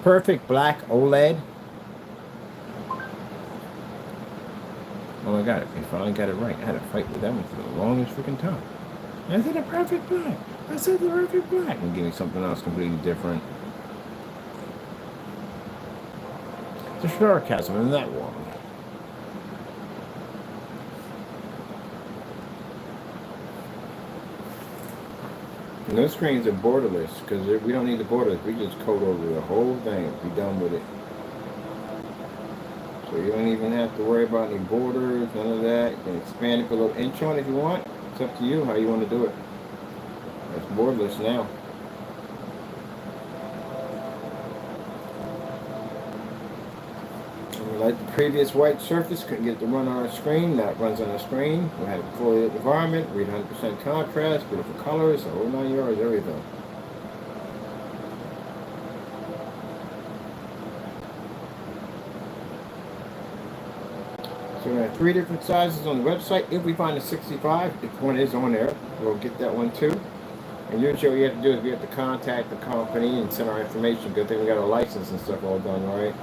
perfect black OLED. Oh my god, I finally got it right. I had to fight with that one for the longest freaking time. I said the perfect black. I said the perfect black. And give me something else completely different. The sarcasm in that one. And those screens are borderless because we don't need the borders. We just code over the whole thing. Be done with it. So you don't even have to worry about any borders, none of that. You can expand it for a little inch on if you want. It's up to you how you want to do it. It's borderless now. Like the previous white surface, couldn't get it to run on our screen. That runs on our screen. We had a fully lit environment, read 100% contrast, beautiful colors, the whole 9 yards, everything. So we have 3 different sizes on the website. If we find a 65, if one is on there, we'll get that one too. And usually what you have to do is we have to contact the company and send our information. Good thing we got our license and stuff all done, right?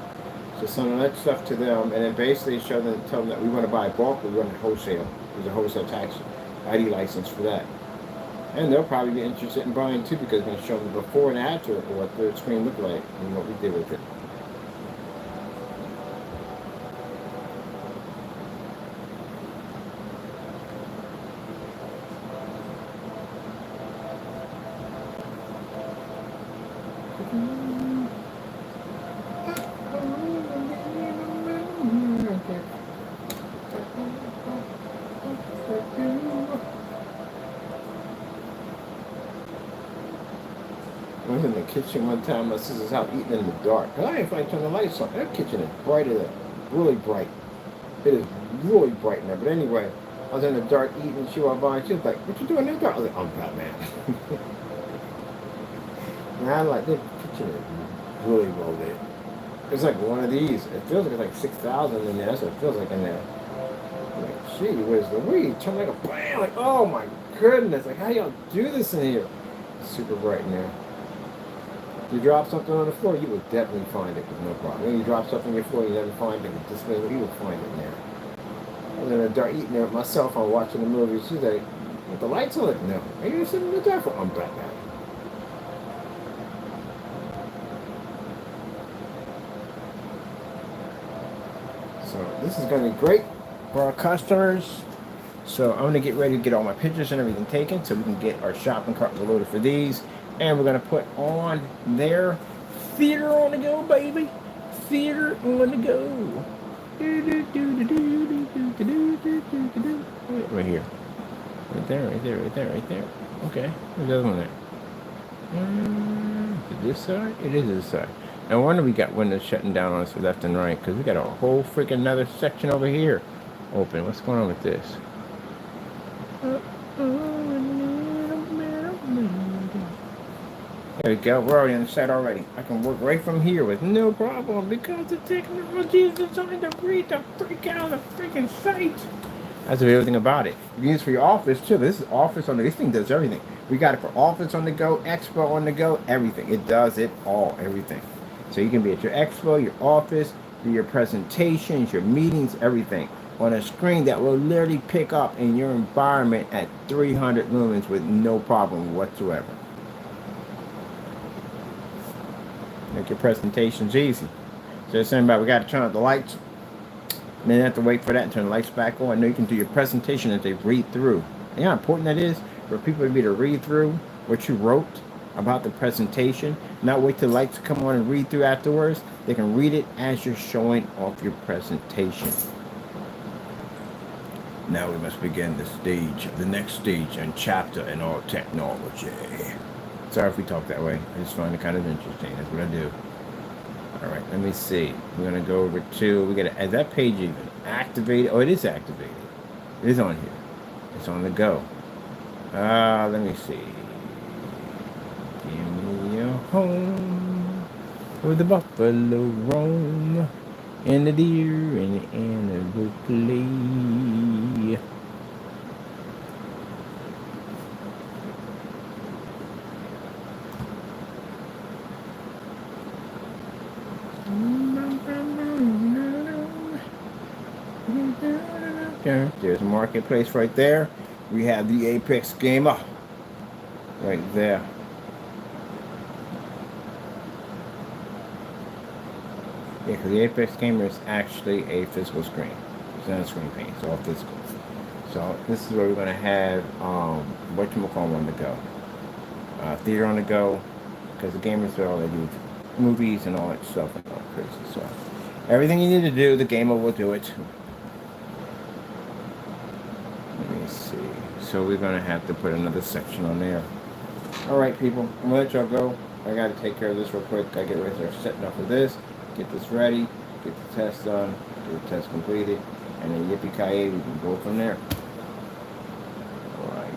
So send that stuff to them, and then basically tell them that we want to buy bulk, we want to wholesale. There's a wholesale tax ID license for that. And they'll probably be interested in buying too because we're going to show them before and after what the screen looked like and what we did with it. I was in the kitchen one time, my sister's house, eating in the dark. And I didn't find turn the lights on. That kitchen is bright as really bright. It is really bright in there. But anyway, I was in the dark eating. She walked by and she was like, "What you doing in the dark?" I was like, "I'm Batman." And I like, this kitchen is really well lit. It's like one of these. It feels like it's like 6,000 in there. That's what it feels like in there. I'm like, gee whiz, the weed turned like a bam. Like, oh my goodness. Like, how y'all do this in here? It's super bright in there. If you drop something on the floor, you will definitely find it with no problem. When you drop something on your floor, you never find it. This way, you will find it in there. I was in the dark eating there with my cell phone watching the movie. She's like, "With the lights on?" Like, "No." "Are you sitting in the dark?" "I'm Batman." So this is going to be great for our customers. So I'm going to get ready to get all my pictures and everything taken so we can get our shopping cart loaded for these. And we're going to put on their theater on the go, baby. Theater on the go. Right here. Right there, right there, right there, right there. Okay. Where's the other one there? Is it this side? It is this side. No wonder we got windows shutting down on us left and right because we got a whole freaking another section over here open. What's going on with this? There we go. We're already on the set already. I can work right from here with no problem because the technology is designed to read the freak out of the freaking site. That's everything about it. You can use it for your office too. This is office on the. This thing does everything. We got it for office on the go, expo on the go, everything. It does it all, everything. So you can be at your expo, your office, do your presentations, your meetings, everything on a screen that will literally pick up in your environment at 300 lumens with no problem whatsoever. Make your presentations easy. So it's saying about we got to turn out the lights, and then have to wait for that and turn the lights back on. Now you can do your presentation as they read through. You know how important that is for people to be able to read through what you wrote about the presentation, not wait till the lights come on and read through afterwards. They can read it as you're showing off your presentation. Now we must begin the next stage and chapter in all technology. Sorry if we talk that way. I just find it kind of interesting. That's what I do. All right, let me see. We're going to go over to, we got to, is that page even activated? Oh, it is activated. It is on here. It's on the go. Let me see. Give me a home where the buffalo roam and the deer and the antelope play. There's a marketplace right there. We have the Apex Gamer right there. Yeah, because the Apex Gamer is actually a physical screen. It's not a screen paint. It's all physical. So this is where we're going to have whatchamacallit on the go. Theater on the go. Because the gamers are all they do movies and all that stuff and all crazy. So everything you need to do, the gamer will do it. Let me see. So we're going to have to put another section on there. Alright people, I'm going to let y'all go. I got to take care of this real quick. I get ready to start setting up for this. Get this ready. Get the test done. Get the test completed. And then yippee-ki-yay, we can go from there. Alright.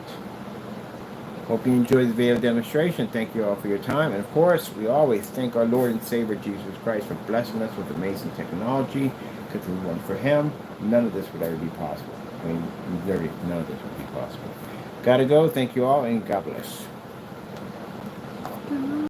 Hope you enjoyed the video demonstration. Thank you all for your time. And of course, we always thank our Lord and Savior Jesus Christ for blessing us with amazing technology. Because if it weren't for Him, none of this would ever be possible. I mean, literally, none of this would be possible. Gotta go. Thank you all, and God bless.